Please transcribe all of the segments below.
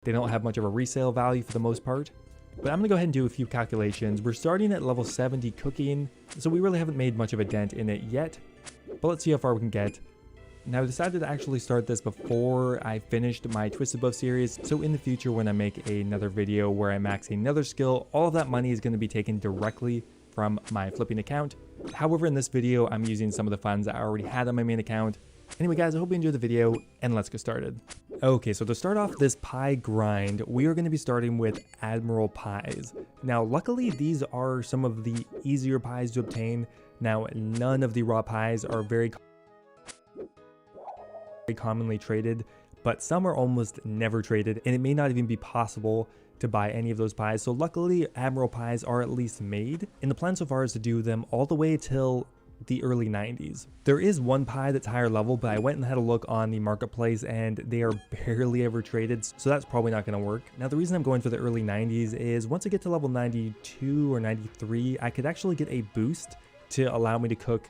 They don't have much of a resale value for the most part. But I'm going to go ahead and do a few calculations. We're starting at level 70 cooking, so we really haven't made much of a dent in it yet. But let's see how far we can get. Now I decided to actually start this before I finished my Twisted Bow series, so in the future when I make another video where I max another skill, all of that money is going to be taken directly from my flipping account. However, in this video, I'm using some of the funds I already had on my main account. Anyway guys, I hope you enjoyed the video, and let's get started. Okay, so to start off this pie grind, we are going to be starting with Admiral pies. Now luckily these are some of the easier pies to obtain. Now none of the raw pies are very commonly traded, but some are almost never traded, and it may not even be possible to buy any of those pies. So luckily Admiral pies are at least made, and the plan so far is to do them all the way till the early 90s. There is one pie that's higher level, but I went and had a look on the marketplace and they are barely ever traded, so that's probably not going to work. Now the reason I'm going for the early 90s is once I get to level 92 or 93, I could actually get a boost to allow me to cook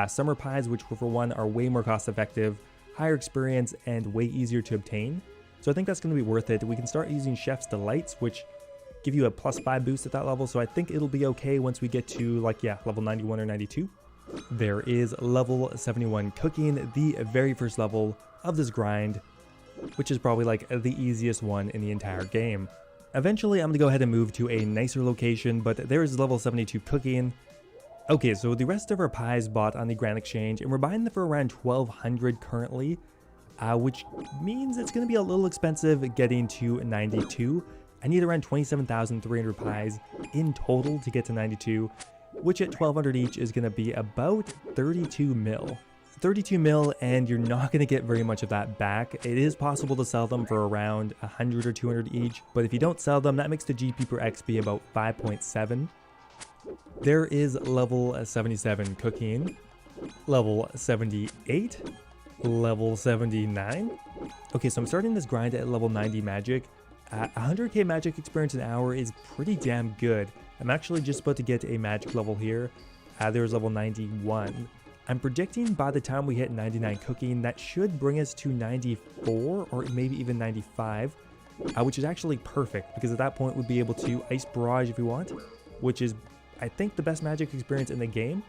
summer pies, which for one are way more cost effective, higher experience, and way easier to obtain. So I think that's going to be worth it. We can start using Chef's Delights, which give you a +5 boost at that level, so I think it'll be okay once we get to level 91 or 92. There is level 71 cooking, the very first level of this grind, which is probably the easiest one in the entire game. Eventually I'm going to go ahead and move to a nicer location, but there is level 72 cooking. Okay, so the rest of our pies bought on the Grand Exchange, and we're buying them for around 1200 currently, which means it's going to be a little expensive getting to 92. I need around 27,300 pies in total to get to 92, which at 1200 each is going to be about 32 mil. 32 mil, and you're not going to get very much of that back. It is possible to sell them for around 100 or 200 each, but if you don't sell them, that makes the GP per X be about 5.7. There is level 77 cooking, level 78, level 79. Okay, so I'm starting this grind at level 90 magic. 100k magic experience an hour is pretty damn good. I'm actually just about to get a magic level here. There's level 91. I'm predicting by the time we hit 99 cooking, that should bring us to 94 or maybe even 95, which is actually perfect because at that point we'd be able to Ice Barrage if we want, which is I think the best magic experience in the game.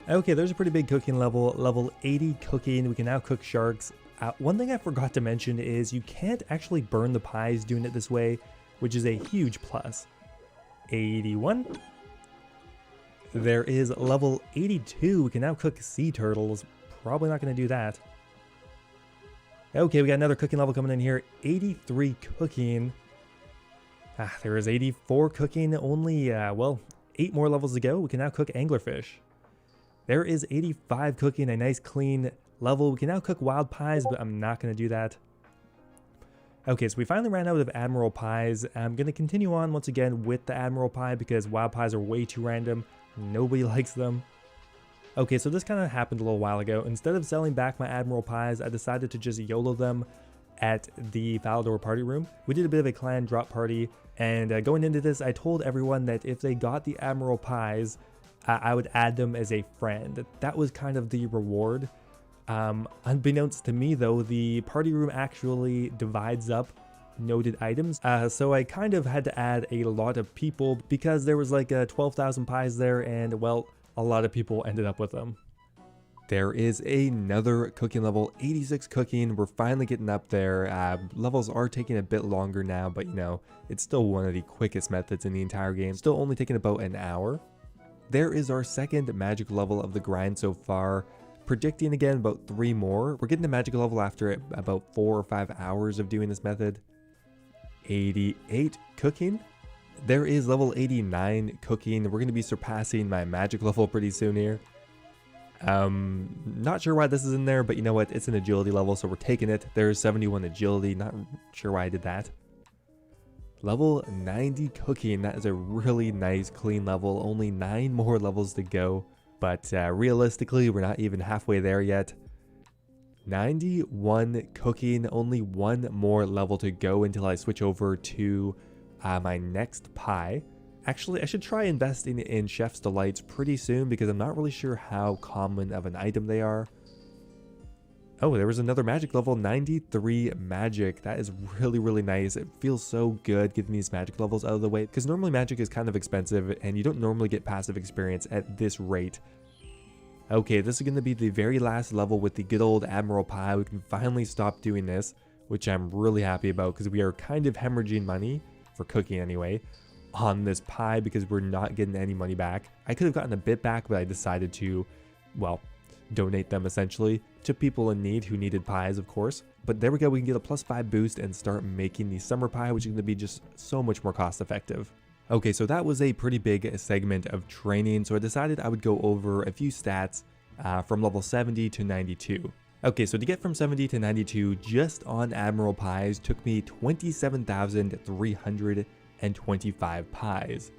Okay, there's a pretty big cooking level, level 80 cooking. We can now cook sharks. One thing I forgot to mention is you can't actually burn the pies doing it this way, which is a huge plus. 81. There is level 82. We can now cook sea turtles. Probably not going to do that. Okay, we got another cooking level coming in here. 83 cooking. There is 84 cooking. Only, 8 more levels to go. We can now cook anglerfish. There is 85 cooking, a nice clean level. We can now cook wild pies, but I'm not going to do that. Okay, so we finally ran out of Admiral pies. I'm going to continue on once again with the Admiral pie because wild pies are way too random. Nobody likes them. Okay, so this kind of happened a little while ago. Instead of selling back my Admiral pies, I decided to just YOLO them at the Falador party room. We did a bit of a clan drop party, and going into this, I told everyone that if they got the Admiral pies, I would add them as a friend. That was kind of the reward. Unbeknownst to me though, the party room actually divides up noted items, so I kind of had to add a lot of people because there was 12,000 pies there, and well, a lot of people ended up with them. There is another cooking level, 86 cooking. We're finally getting up there. Levels are taking a bit longer now, but you know, it's still one of the quickest methods in the entire game. Still only taking about an hour. There is our second magic level of the grind so far. Predicting again about 3 more. We're getting the magic level after about 4 or 5 hours of doing this method. 88 cooking. There is level 89 cooking. We're going to be surpassing my magic level pretty soon here. Not sure why this is in there, but you know what? It's an agility level, so we're taking it. There's 71 agility. Not sure why I did that. Level 90 cooking. That is a really nice clean level. Only 9 more levels to go, but realistically, we're not even halfway there yet. 91 cooking. Only 1 more level to go until I switch over to my next pie. Actually, I should try investing in Chef's Delights pretty soon because I'm not really sure how common of an item they are. Oh, there was another magic level, 93 magic. That is really, really nice. It feels so good getting these magic levels out of the way because normally magic is kind of expensive and you don't normally get passive experience at this rate. Okay, this is going to be the very last level with the good old Admiral Pie. We can finally stop doing this, which I'm really happy about because we are kind of hemorrhaging money, for cooking anyway, on this pie because we're not getting any money back. I could have gotten a bit back, but I decided to, well, donate them essentially to people in need who needed pies, of course. But there we go, we can get a +5 boost and start making the summer pie, which is going to be just so much more cost effective. Okay, so that was a pretty big segment of training, so I decided I would go over a few stats from level 70 to 92. Okay, so to get from 70 to 92 just on Admiral Pies took me 27,325 pies.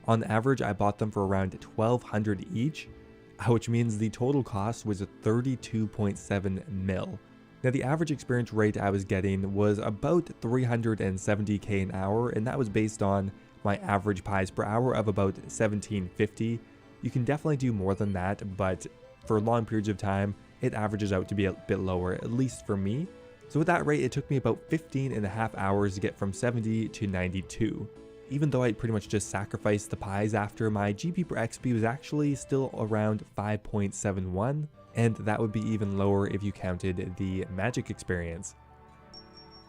On average, I bought them for around 1,200 each, which means the total cost was 32.7 mil. Now the average experience rate I was getting was about 370k an hour, and that was based on my average pies per hour of about 1750. You can definitely do more than that, but for long periods of time, it averages out to be a bit lower, at least for me. So with that rate, it took me about 15.5 hours to get from 70 to 92. Even though I pretty much just sacrificed the pies after, my GP per XP was actually still around 5.71, and that would be even lower if you counted the magic experience.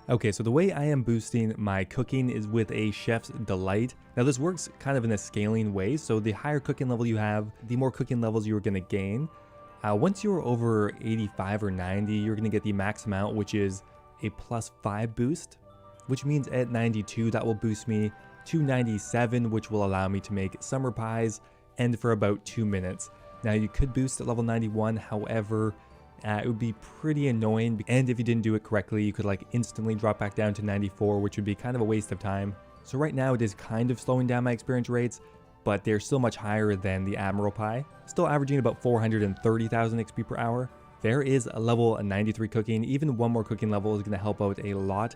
Okay, so the way I am boosting my cooking is with a Chef's Delight. Now this works kind of in a scaling way, so the higher cooking level you have, the more cooking levels you're going to gain. Once you're over 85 or 90, you're going to get the max amount, which is a +5 boost, which means at 92, that will boost me to 97, which will allow me to make summer pies, and for about 2 minutes. Now you could boost at level 91, however, it would be pretty annoying, and if you didn't do it correctly, you could like instantly drop back down to 94, which would be kind of a waste of time. So right now it is kind of slowing down my experience rates, but they're still much higher than the Admiral Pie, still averaging about 430,000 XP per hour. There is a level 93 cooking. Even one more cooking level is going to help out a lot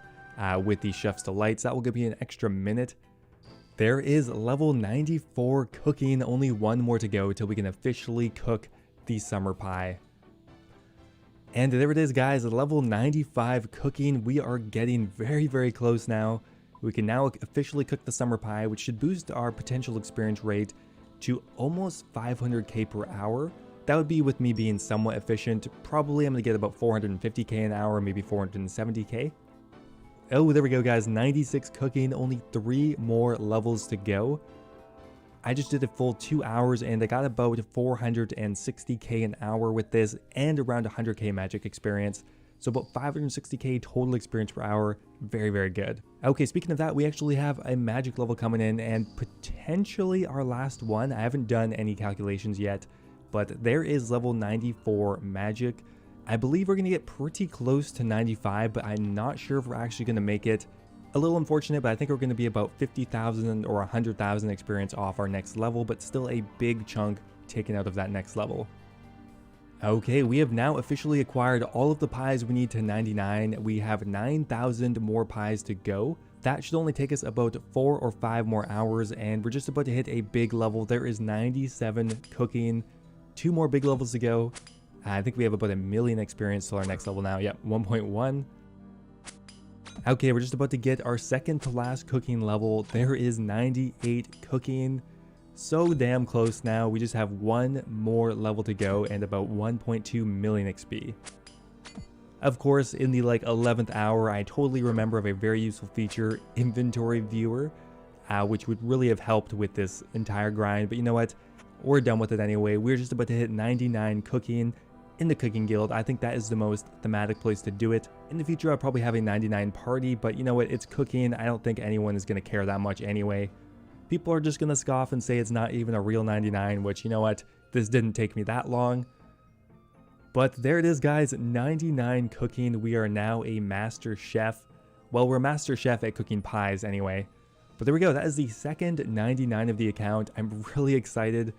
with the Chef's Delights. That will give me an extra minute. There is level 94 cooking, only one more to go till we can officially cook the summer pie. And there it is, guys, level 95 cooking. We are getting very, very close now. We can now officially cook the summer pie, which should boost our potential experience rate to almost 500k per hour. That would be with me being somewhat efficient. Probably I'm going to get about 450k an hour, maybe 470k. Oh, there we go, guys. 96 cooking, only 3 more levels to go. I just did a full 2 hours and I got about 460k an hour with this and around 100k magic experience. So about 560k total experience per hour. Very, very good. Okay, speaking of that, we actually have a magic level coming in and potentially our last one. I haven't done any calculations yet, but there is level 94 magic. I believe we're going to get pretty close to 95, but I'm not sure if we're actually going to make it. A little unfortunate, but I think we're going to be about 50,000 or 100,000 experience off our next level, but still a big chunk taken out of that next level. Okay, we have now officially acquired all of the pies we need to 99. We have 9,000 more pies to go. That should only take us about 4 or 5 more hours, and we're just about to hit a big level. There is 97 cooking, 2 more big levels to go. I think we have about 1 million experience till our next level now. Yep, 1.1. Okay, we're just about to get our second to last cooking level. There is 98 cooking. So damn close now. We just have 1 more level to go and about 1.2 million XP. Of course, in the 11th hour, I totally remember of a very useful feature, Inventory Viewer, which would really have helped with this entire grind. But you know what? We're done with it anyway. We're just about to hit 99 cooking in the Cooking Guild. I think that is the most thematic place to do it. In the future, I'll probably have a 99 party, but you know what? It's cooking. I don't think anyone is going to care that much anyway. People are just going to scoff and say it's not even a real 99, which, you know what? This didn't take me that long. But there it is, guys. 99 cooking. We are now a master chef. Well, we're a master chef at cooking pies anyway. But there we go. That is the second 99 of the account. I'm really excited.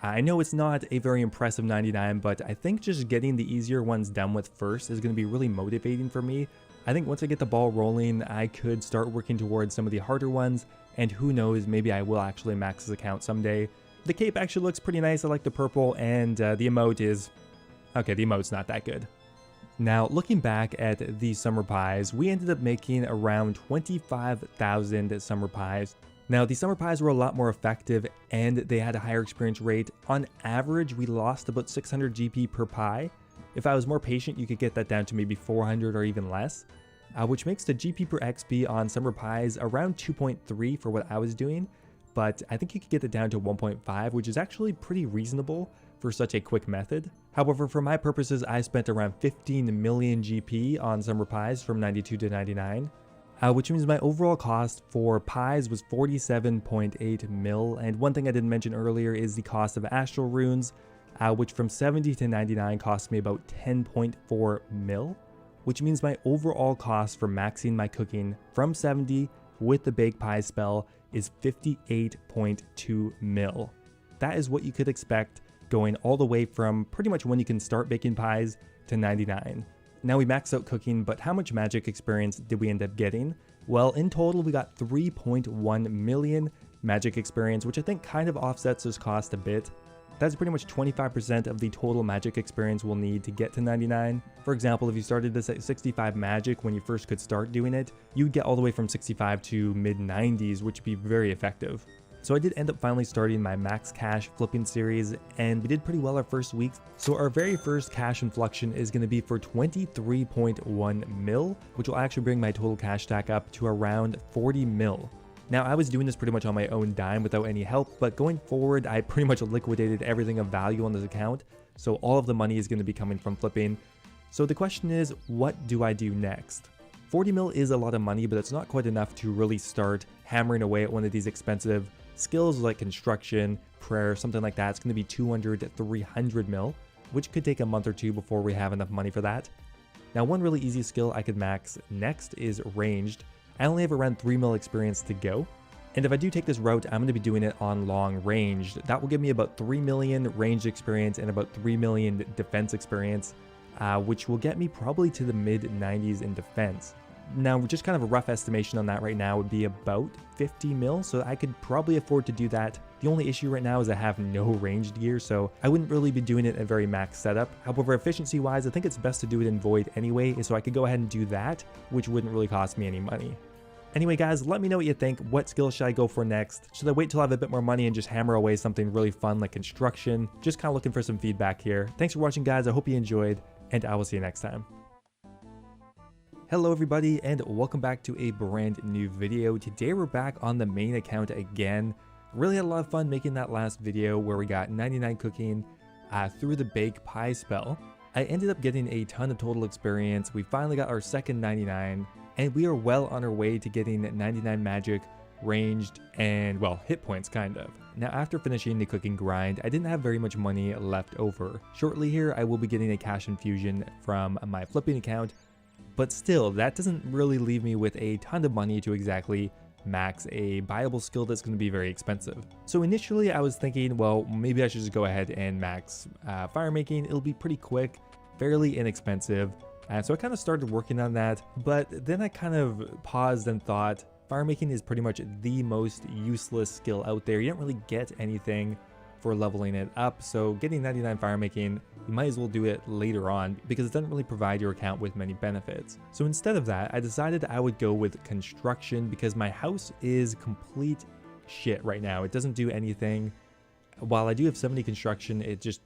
I know it's not a very impressive 99, but I think just getting the easier ones done with first is going to be really motivating for me. I think once I get the ball rolling, I could start working towards some of the harder ones, and who knows, maybe I will actually max this account someday. The cape actually looks pretty nice. I like the purple, and the emote is... okay, the emote's not that good. Now, looking back at these summer pies, we ended up making around 25,000 summer pies. Now, these summer pies were a lot more effective and they had a higher experience rate. On average, we lost about 600 GP per pie. If I was more patient, you could get that down to maybe 400 or even less, which makes the GP per XP on summer pies around 2.3 for what I was doing. But I think you could get it down to 1.5, which is actually pretty reasonable for such a quick method. However, for my purposes, I spent around 15 million GP on summer pies from 92 to 99, which means my overall cost for pies was 47.8 mil. And one thing I didn't mention earlier is the cost of astral runes, which from 70 to 99 cost me about 10.4 mil, which means my overall cost for maxing my cooking from 70 with the bake pie spell is 58.2 mil. That is what you could expect going all the way from pretty much when you can start baking pies to 99. Now we maxed out cooking, but how much magic experience did we end up getting? Well, in total we got 3.1 million magic experience, which I think kind of offsets this cost a bit. That's pretty much 25% of the total magic experience we'll need to get to 99. For example, if you started this at 65 magic when you first could start doing it, you would get all the way from 65 to mid 90s, which would be very effective. So I did end up finally starting my max cash flipping series, and we did pretty well our first week. So our very first cash inflection is going to be for 23.1 mil, which will actually bring my total cash stack up to around 40 mil. Now, I was doing this pretty much on my own dime without any help, but going forward, I pretty much liquidated everything of value on this account, so all of the money is going to be coming from flipping. So the question is, what do I do next? 40 mil is a lot of money, but it's not quite enough to really start hammering away at one of these expensive skills like construction, prayer, something like that. It's going to be 200 to 300 mil, which could take a month or two before we have enough money for that. Now, one really easy skill I could max next is ranged. I only have around 3 mil experience to go. And if I do take this route, I'm going to be doing it on long range. That will give me about 3 million range experience and about 3 million defense experience, which will get me probably to the mid 90s in defense. Now, just kind of a rough estimation on that right now would be about 50 mil, so I could probably afford to do that. The only issue right now is I have no ranged gear, so I wouldn't really be doing it at a very max setup. However, efficiency wise, I think it's best to do it in Void anyway, so I could go ahead and do that, which wouldn't really cost me any money. Anyway guys, let me know what you think. What skill should I go for next? Should I wait till I have a bit more money and just hammer away something really fun like construction? Just kind of looking for some feedback here. Thanks for watching guys, I hope you enjoyed, and I will see you next time. Hello everybody, and welcome back to a brand new video. Today we're back on the main account again. Really had a lot of fun making that last video where we got 99 cooking through the bake pie spell. I ended up getting a ton of total experience. We finally got our second 99, and we are well on our way to getting 99 magic, ranged, and well, hit points kind of. Now after finishing the cooking grind, I didn't have very much money left over. Shortly here, I will be getting a cash infusion from my flipping account, but still, that doesn't really leave me with a ton of money to exactly max a buyable skill that's going to be very expensive. So initially I was thinking, well, maybe I should just go ahead and max fire making. It'll be pretty quick, fairly inexpensive. And so I kind of started working on that, but then I kind of paused and thought, fire making is pretty much the most useless skill out there. You don't really get anything for leveling it up, so getting 99 fire making, you might as well do it later on because it doesn't really provide your account with many benefits. So instead of that, I decided I would go with construction because my house is complete shit right now. It doesn't do anything. While I do have 70 construction,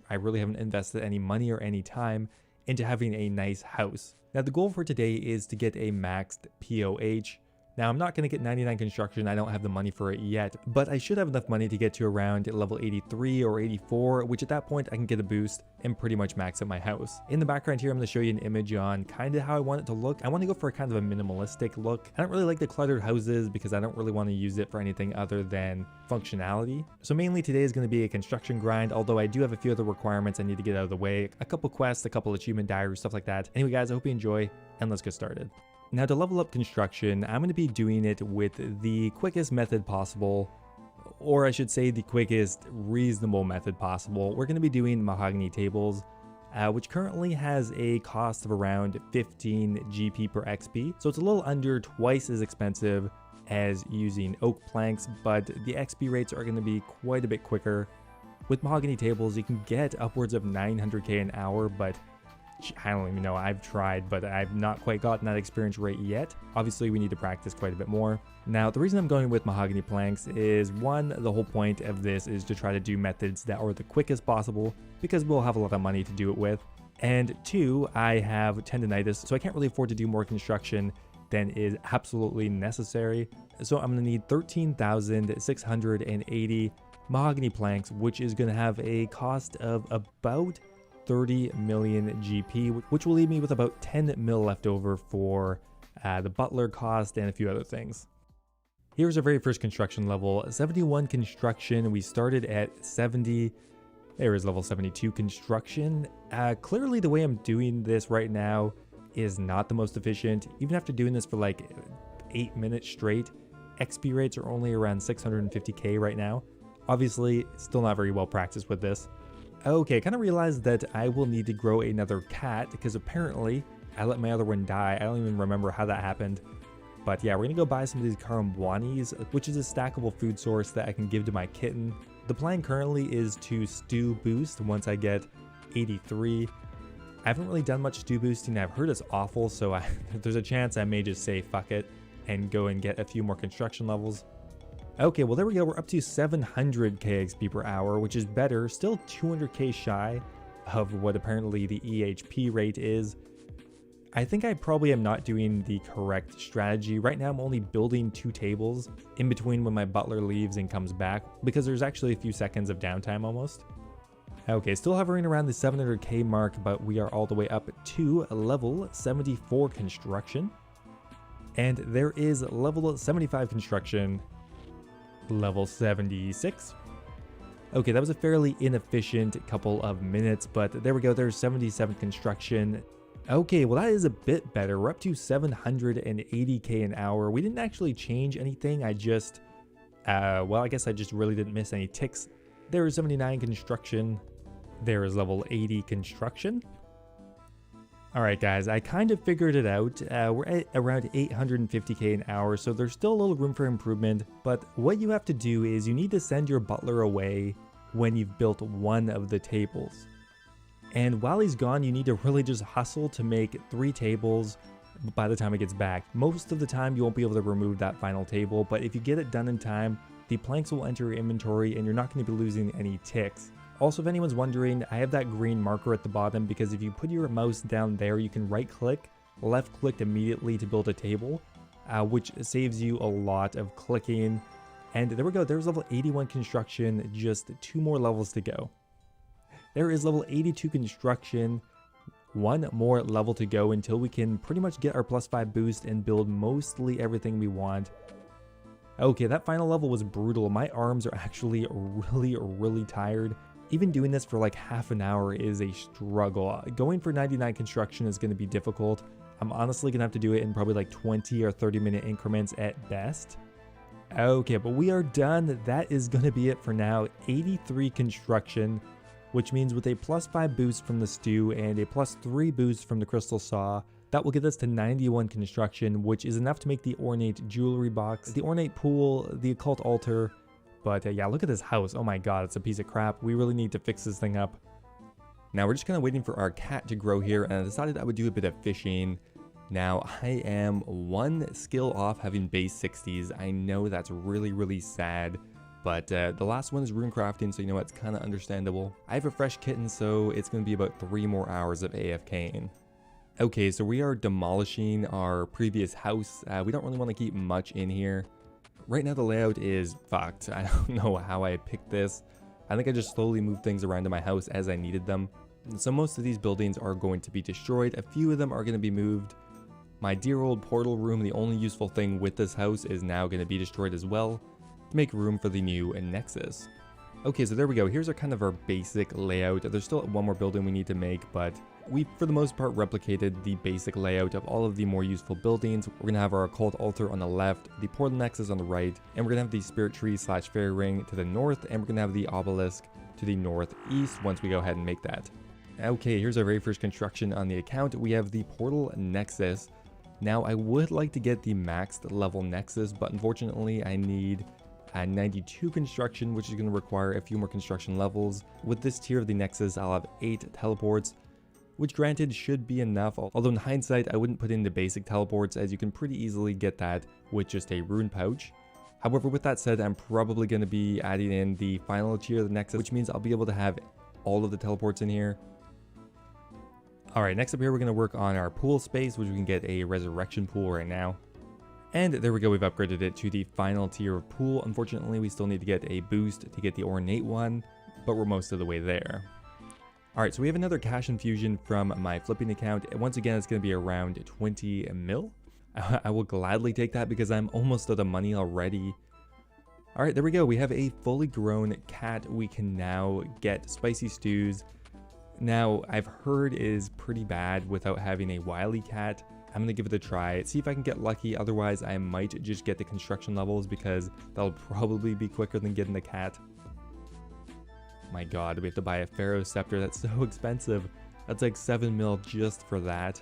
I really haven't invested any money or any time into having a nice house. Now the goal for today is to get a maxed POH. Now I'm not going to get 99 construction, I don't have the money for it yet, but I should have enough money to get to around level 83 or 84, which at that point I can get a boost and pretty much max out my house. In the background here, I'm going to show you an image on kind of how I want it to look. I want to go for a kind of a minimalistic look. I don't really like the cluttered houses because I don't really want to use it for anything other than functionality. So mainly today is going to be a construction grind, although I do have a few other requirements I need to get out of the way. A couple quests, a couple achievement diaries, stuff like that. Anyway guys, I hope you enjoy, and let's get started. Now to level up construction, I'm going to be doing it with the quickest method possible, or I should say the quickest reasonable method possible. We're going to be doing mahogany tables, which currently has a cost of around 15 GP per XP. So it's a little under twice as expensive as using oak planks, but the XP rates are going to be quite a bit quicker. With mahogany tables, you can get upwards of 900k an hour, but I don't even know, I've tried, but I've not quite gotten that experience rate yet. Obviously, we need to practice quite a bit more. Now, the reason I'm going with mahogany planks is, one, the whole point of this is to try to do methods that are the quickest possible, because we'll have a lot of money to do it with. And two, I have tendonitis, so I can't really afford to do more construction than is absolutely necessary. So I'm going to need 13,680 mahogany planks, which is going to have a cost of about 30 million GP, which will leave me with about 10 mil left over for the butler cost and a few other things. Here's our very first construction level, 71 construction. We started at 70. There is level 72 construction. Clearly the way I'm doing this right now is not the most efficient. Even after doing this for like 8 minutes straight, XP rates are only around 650k right now. Obviously, still not very well practiced with this. Okay, I kind of realized that I will need to grow another cat because apparently I let my other one die. I don't even remember how that happened. But yeah, we're gonna go buy some of these karambwanis, which is a stackable food source that I can give to my kitten. The plan currently is to stew boost once I get 83. I haven't really done much stew boosting. I've heard it's awful, so there's a chance I may just say fuck it and go and get a few more construction levels. Okay, well there we go. We're up to 700k XP per hour, which is better. Still 200k shy of what apparently the EHP rate is. I think I probably am not doing the correct strategy. Right now I'm only building 2 tables in between when my butler leaves and comes back, because there's actually a few seconds of downtime almost. Okay, still hovering around the 700k mark, but we are all the way up to level 74 construction. And there is level 75 construction, level 76. Okay, that was a fairly inefficient couple of minutes, but there we go. There's 77 construction. Okay, well that is a bit better. We're up to 780k an hour. We didn't actually change anything. I just, well, I guess I just really didn't miss any ticks. There is 79 construction. There is level 80 construction. All right, guys, I kind of figured it out. We're at around 850k an hour, so there's still a little room for improvement. But what you have to do is you need to send your butler away when you've built one of the tables. And while he's gone, you need to really just hustle to make 3 tables by the time it gets back. Most of the time, you won't be able to remove that final table, but if you get it done in time, the planks will enter your inventory and you're not going to be losing any ticks. Also, if anyone's wondering, I have that green marker at the bottom because if you put your mouse down there, you can right click, left click immediately to build a table, which saves you a lot of clicking. And there we go, there's level 81 construction, just 2 more levels to go. There is level 82 construction, 1 more level to go until we can pretty much get our +5 boost and build mostly everything we want. Okay, that final level was brutal. My arms are actually really tired. Even doing this for like half an hour is a struggle. Going for 99 construction is going to be difficult. I'm honestly going to have to do it in probably like 20 or 30 minute increments at best. Okay, but we are done. That is going to be it for now. 83 construction, which means with a +5 boost from the stew and a +3 boost from the crystal saw, that will get us to 91 construction, which is enough to make the ornate jewelry box, the ornate pool, the occult altar. But yeah, look at this house. Oh my god, it's a piece of crap. We really need to fix this thing up. Now we're just kind of waiting for our cat to grow here, and I decided I would do a bit of fishing. Now I am 1 skill off having base 60s. I know that's really sad. But the last one is rune crafting, so you know what, it's kind of understandable. I have a fresh kitten, so it's going to be about 3 more hours of AFKing. Okay, so we are demolishing our previous house. We don't really want to keep much in here. Right now the layout is fucked. I don't know how I picked this. I think I just slowly moved things around in my house as I needed them. So most of these buildings are going to be destroyed. A few of them are going to be moved. My dear old portal room, the only useful thing with this house, is now going to be destroyed as well, to make room for the new nexus. Okay, so there we go. Here's our basic layout. There's still 1 more building we need to make, but we for the most part replicated the basic layout of all of the more useful buildings. We're gonna have our occult altar on the left, the portal nexus on the right, and we're gonna have the spirit tree / fairy ring to the north, and we're gonna have the obelisk to the northeast once we go ahead and make that. Okay, here's our very first construction on the account. We have the portal nexus. Now I would like to get the maxed level nexus, but unfortunately I need 92 construction, which is going to require a few more construction levels. With this tier of the nexus, I'll have 8 teleports. which granted should be enough, although in hindsight I wouldn't put in the basic teleports as you can pretty easily get that with just a rune pouch. However, with that said, I'm probably going to be adding in the final tier of the Nexus, which means I'll be able to have all of the teleports in here. Alright, next up here we're going to work on our pool space, which we can get a resurrection pool right now. And there we go, we've upgraded it to the final tier of pool. Unfortunately, we still need to get a boost to get the ornate one, but we're most of the way there. Alright, so we have another cash infusion from my flipping account. Once again, it's going to be around 20 mil. I will gladly take that because I'm almost out of money already. Alright, there we go. We have a fully grown cat. We can now get spicy stews. Now, I've heard is pretty bad without having a wily cat. I'm going to give it a try, see if I can get lucky. Otherwise, I might just get the construction levels because that'll probably be quicker than getting the cat. My god, we have to buy a Pharaoh Scepter. That's so expensive. That's like 7 mil just for that.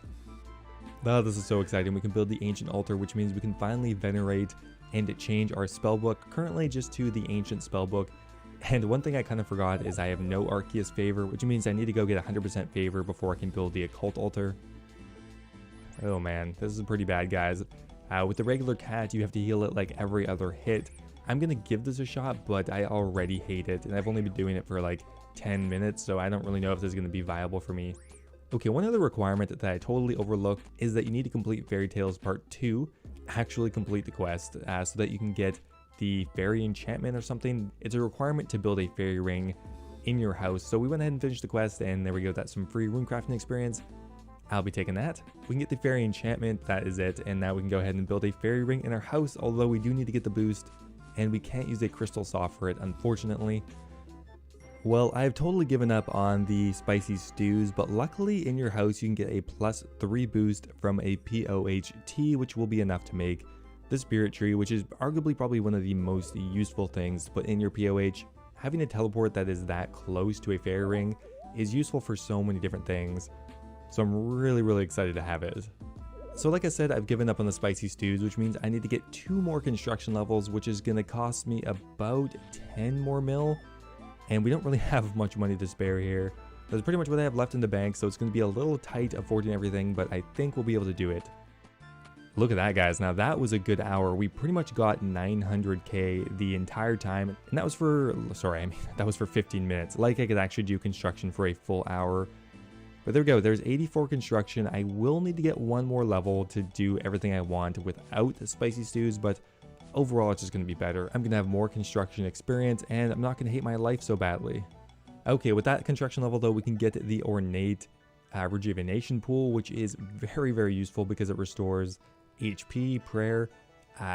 Oh, this is so exciting. We can build the Ancient Altar, which means we can finally venerate and change our spellbook, currently just to the Ancient Spellbook. And one thing I kind of forgot is I have no Arceus favor, which means I need to go get 100% favor before I can build the Occult Altar. Oh man, this is pretty bad, guys. With the regular cat, you have to heal it like every other hit. I'm going to give this a shot, but I already hate it, and I've only been doing it for like 10 minutes, so I don't really know if this is going to be viable for me. Okay, one other requirement that I totally overlooked is that you need to complete Fairy Tales Part 2, actually complete the quest, so that you can get the fairy enchantment or something. It's a requirement to build a fairy ring in your house. So we went ahead and finished the quest, and there we go. That's some free rune crafting experience. I'll be taking that. We can get the fairy enchantment, that is it, and now we can go ahead and build a fairy ring in our house, although we do need to get the boost, and we can't use a crystal saw for it, unfortunately. Well, I've totally given up on the spicy stews, but luckily in your house you can get a +3 boost from a POHT, which will be enough to make the spirit tree, which is arguably probably one of the most useful things to put in your POH. Having a teleport that is that close to a fairy ring is useful for so many different things, so I'm really excited to have it. So like I said, I've given up on the spicy stews, which means I need to get 2 more construction levels, which is going to cost me about 10 more mil, and we don't really have much money to spare here. That's pretty much what I have left in the bank, so it's going to be a little tight affording everything, but I think we'll be able to do it. Look at that, guys. Now that was a good hour. We pretty much got 900k the entire time, and that was for, that was for 15 minutes. Like I could actually do construction for a full hour. But there we go, there's 84 construction. I will need to get 1 more level to do everything I want without the spicy stews, but overall it's just going to be better. I'm going to have more construction experience, and I'm not going to hate my life so badly. Okay, with that construction level though, we can get the ornate rejuvenation pool, which is very useful because it restores HP, prayer,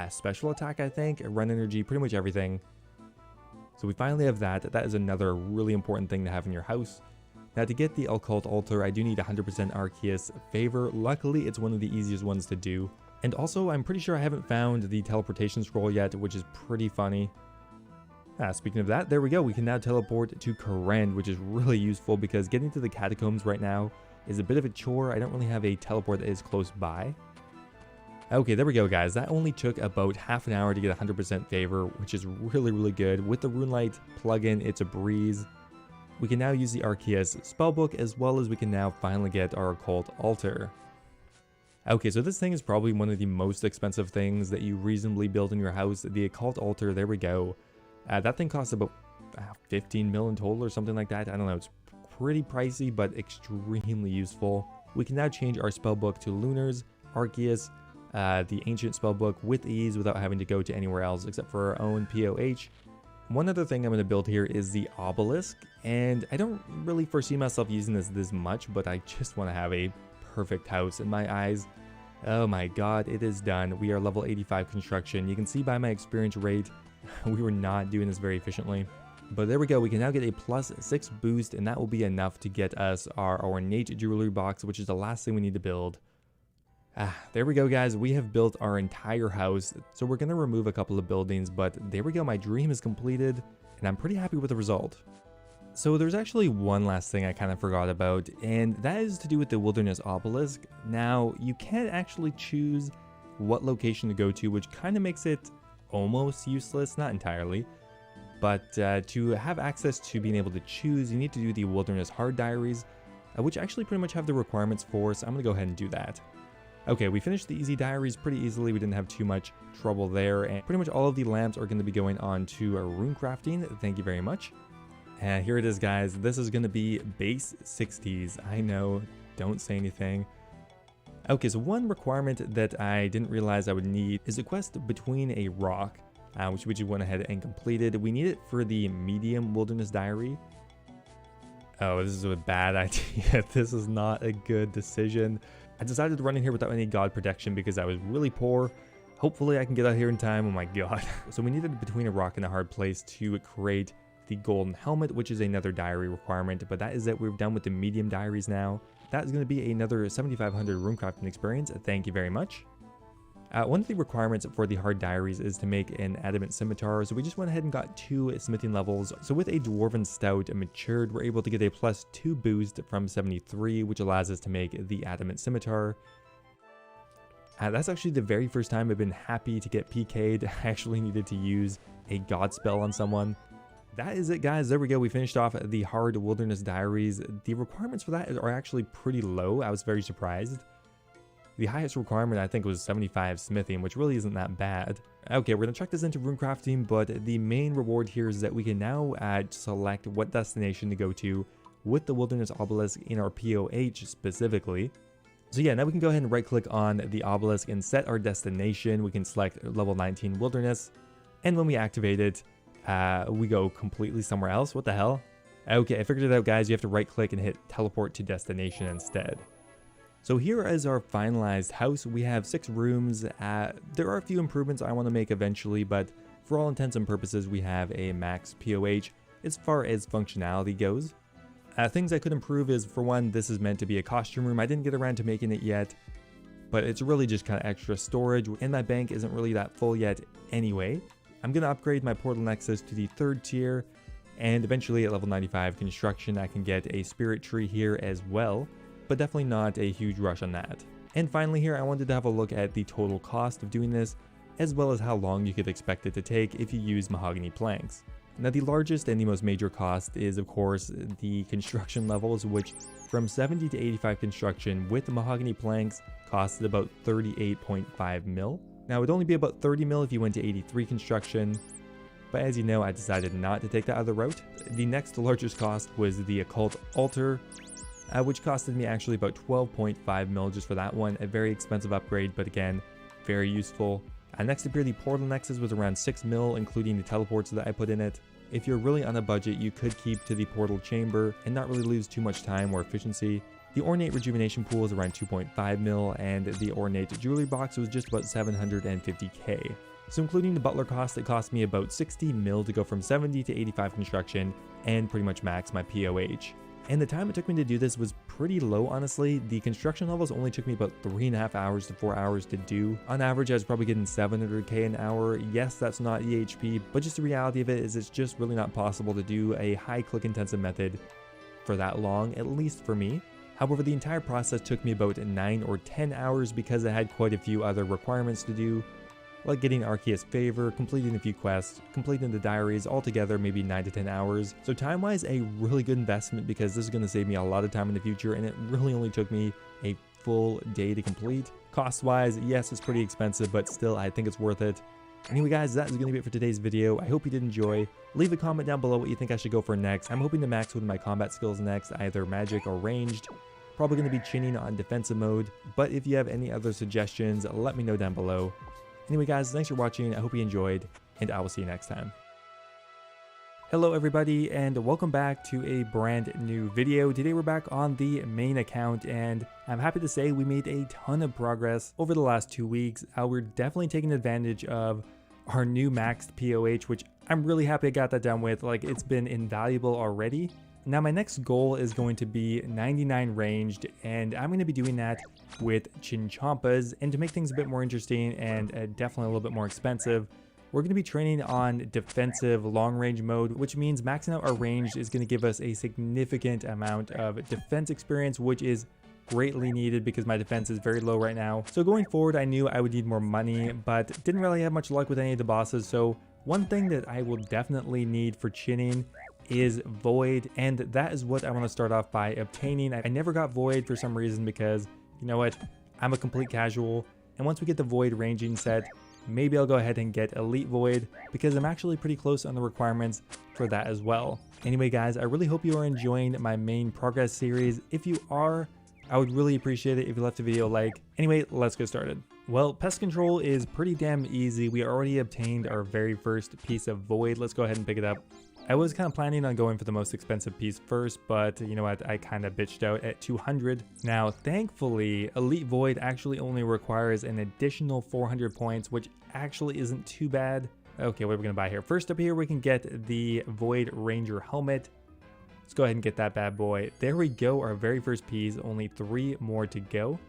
special attack, I think, run energy, pretty much everything. So we finally have that. That is another really important thing to have in your house. Now to get the Occult Altar, I do need 100% Arceus favor. Luckily, it's one of the easiest ones to do. And also, I'm pretty sure I haven't found the teleportation scroll yet, which is pretty funny. Speaking of that, there we go. We can now teleport to Kourend, which is really useful because getting to the catacombs right now is a bit of a chore. I don't really have a teleport that is close by. Okay, there we go, guys. That only took about half an hour to get 100% favor, which is really good. With the Runelight plugin, it's a breeze. We can now use the Arceus spellbook, as well as we can now finally get our Occult Altar. Okay, so this thing is probably one of the most expensive things that you reasonably build in your house. The Occult Altar, there we go. That thing costs about 15 mil in total or something like that. I don't know, it's pretty pricey, but extremely useful. We can now change our spellbook to Lunar's, Arceus, the Ancient Spellbook with ease without having to go to anywhere else except for our own POH. One other thing I'm going to build here is the Obelisk, and I don't really foresee myself using this much, but I just want to have a perfect house in my eyes. Oh my god, it is done. We are level 85 construction. You can see by my experience rate, we were not doing this very efficiently. But there we go, we can now get a +6 boost, and that will be enough to get us our ornate jewelry box, which is the last thing we need to build. There we go, guys. We have built our entire house. So we're going to remove a couple of buildings, but there we go. My dream is completed, and I'm pretty happy with the result. So there's actually one last thing I kind of forgot about, and that is to do with the Wilderness Obelisk. Now, you can't actually choose what location to go to, which kind of makes it almost useless, not entirely. But to have access to being able to choose, you need to do the Wilderness Hard Diaries. which actually pretty much have the requirements for, so I'm going to go ahead and do that. Okay, we finished the easy diaries pretty easily. We didn't have too much trouble there, and pretty much all of the lamps are going to be going on to rune crafting. Thank you very much. And here it is, guys. This is going to be base 60s. I know, don't say anything. Okay, so one requirement that I didn't realize I would need is a quest between a rock, which we just went ahead and completed. We need it for the medium wilderness diary. Oh, this is a bad idea. This is not a good decision. I decided to run in here without any god protection because I was really poor. Hopefully I can get out here in time. Oh my god. So we needed between a rock and a hard place to create the golden helmet, which is another diary requirement, but that is it. We're done with the medium diaries now. That is going to be another 7,500 runecrafting experience. Thank you very much. One of the requirements for the hard diaries is to make an adamant scimitar, so we just went ahead and got 2 smithing levels. So with a dwarven stout matured, we're able to get a +2 boost from 73, which allows us to make the adamant scimitar. That's actually the very first time I've been happy to get PK'd. I actually needed to use a god spell on someone. That is it, guys. There we go. We finished off the hard wilderness diaries. The requirements for that are actually pretty low. I was very surprised. The highest requirement I think was 75 smithing, which really isn't that bad. Okay, we're going to check this into runecrafting, but the main reward here is that we can now select what destination to go to with the wilderness obelisk in our POH specifically. So yeah, now we can go ahead and right click on the obelisk and set our destination. We can select level 19 wilderness, and when we activate it, we go completely somewhere else. What the hell? Okay, I figured it out, guys. You have to right click and hit teleport to destination instead. So here is our finalized house. We have 6 rooms. There are a few improvements I want to make eventually, but for all intents and purposes, we have a max POH as far as functionality goes. Things I could improve is, for one, this is meant to be a costume room. I didn't get around to making it yet, but it's really just kind of extra storage, and my bank isn't really that full yet anyway. I'm going to upgrade my portal nexus to the 3rd tier, and eventually at level 95 construction I can get a spirit tree here as well, but definitely not a huge rush on that. And finally here, I wanted to have a look at the total cost of doing this, as well as how long you could expect it to take if you use mahogany planks. Now the largest and the most major cost is of course the construction levels, which from 70 to 85 construction with the mahogany planks costed about 38.5 mil. Now it would only be about 30 mil if you went to 83 construction, but as you know, I decided not to take that other route. The next largest cost was the occult altar, which costed me actually about 12.5 mil just for that one. A very expensive upgrade, but again, very useful. Next up here, the portal nexus was around 6 mil, including the teleports that I put in it. If you're really on a budget, you could keep to the portal chamber and not really lose too much time or efficiency. The ornate rejuvenation pool is around 2.5 mil, and the ornate jewelry box was just about 750k. So including the butler cost, it cost me about 60 mil to go from 70 to 85 construction and pretty much max my POH. And the time it took me to do this was pretty low, honestly. The construction levels only took me about 3.5 hours to 4 hours to do. On average, I was probably getting 700k an hour. Yes, that's not EHP, but just the reality of it is it's just really not possible to do a high click intensive method for that long, at least for me. However, the entire process took me about 9 or 10 hours because I had quite a few other requirements to do, like getting Arceus favor, completing a few quests, completing the diaries, altogether maybe 9 to 10 hours. So time-wise, a really good investment because this is going to save me a lot of time in the future, and it really only took me a full day to complete. Cost-wise, yes, it's pretty expensive, but still, I think it's worth it. Anyway guys, that is going to be it for today's video. I hope you did enjoy. Leave a comment down below what you think I should go for next. I'm hoping to max one of my combat skills next, either magic or ranged. Probably going to be chinning on defensive mode, but if you have any other suggestions, let me know down below. Anyway guys, thanks for watching, I hope you enjoyed, and I will see you next time. Hello everybody, and welcome back to a brand new video. Today we're back on the main account, and I'm happy to say we made a ton of progress over the last 2 weeks. We're definitely taking advantage of our new maxed POH, which I'm really happy I got that done with. Like, it's been invaluable already. Now my next goal is going to be 99 ranged, and I'm going to be doing that with Chinchampas. And to make things a bit more interesting and definitely a little bit more expensive, we're going to be training on defensive long range mode, which means maxing out our range is going to give us a significant amount of defense experience, which is greatly needed because my defense is very low right now. So going forward, I knew I would need more money, but didn't really have much luck with any of the bosses. So one thing that I will definitely need for chinning is Void, and that is what I want to start off by obtaining. I never got Void for some reason because, you know what, I'm a complete casual, and once we get the Void ranging set, maybe I'll go ahead and get Elite Void because I'm actually pretty close on the requirements for that as well. Anyway guys, I really hope you are enjoying my main progress series. If you are, I would really appreciate it if you left the video a like. Anyway, let's get started. Well, pest control is pretty damn easy. We already obtained our very first piece of Void. Let's go ahead and pick it up. I was kind of planning on going for the most expensive piece first, but you know what, I kind of bitched out at 200. Now, thankfully, Elite Void actually only requires an additional 400 points, which actually isn't too bad. Okay, what are we gonna buy here? First up here, we can get the Void Ranger helmet. Let's go ahead and get that bad boy. There we go, our very first piece, only 3 more to go.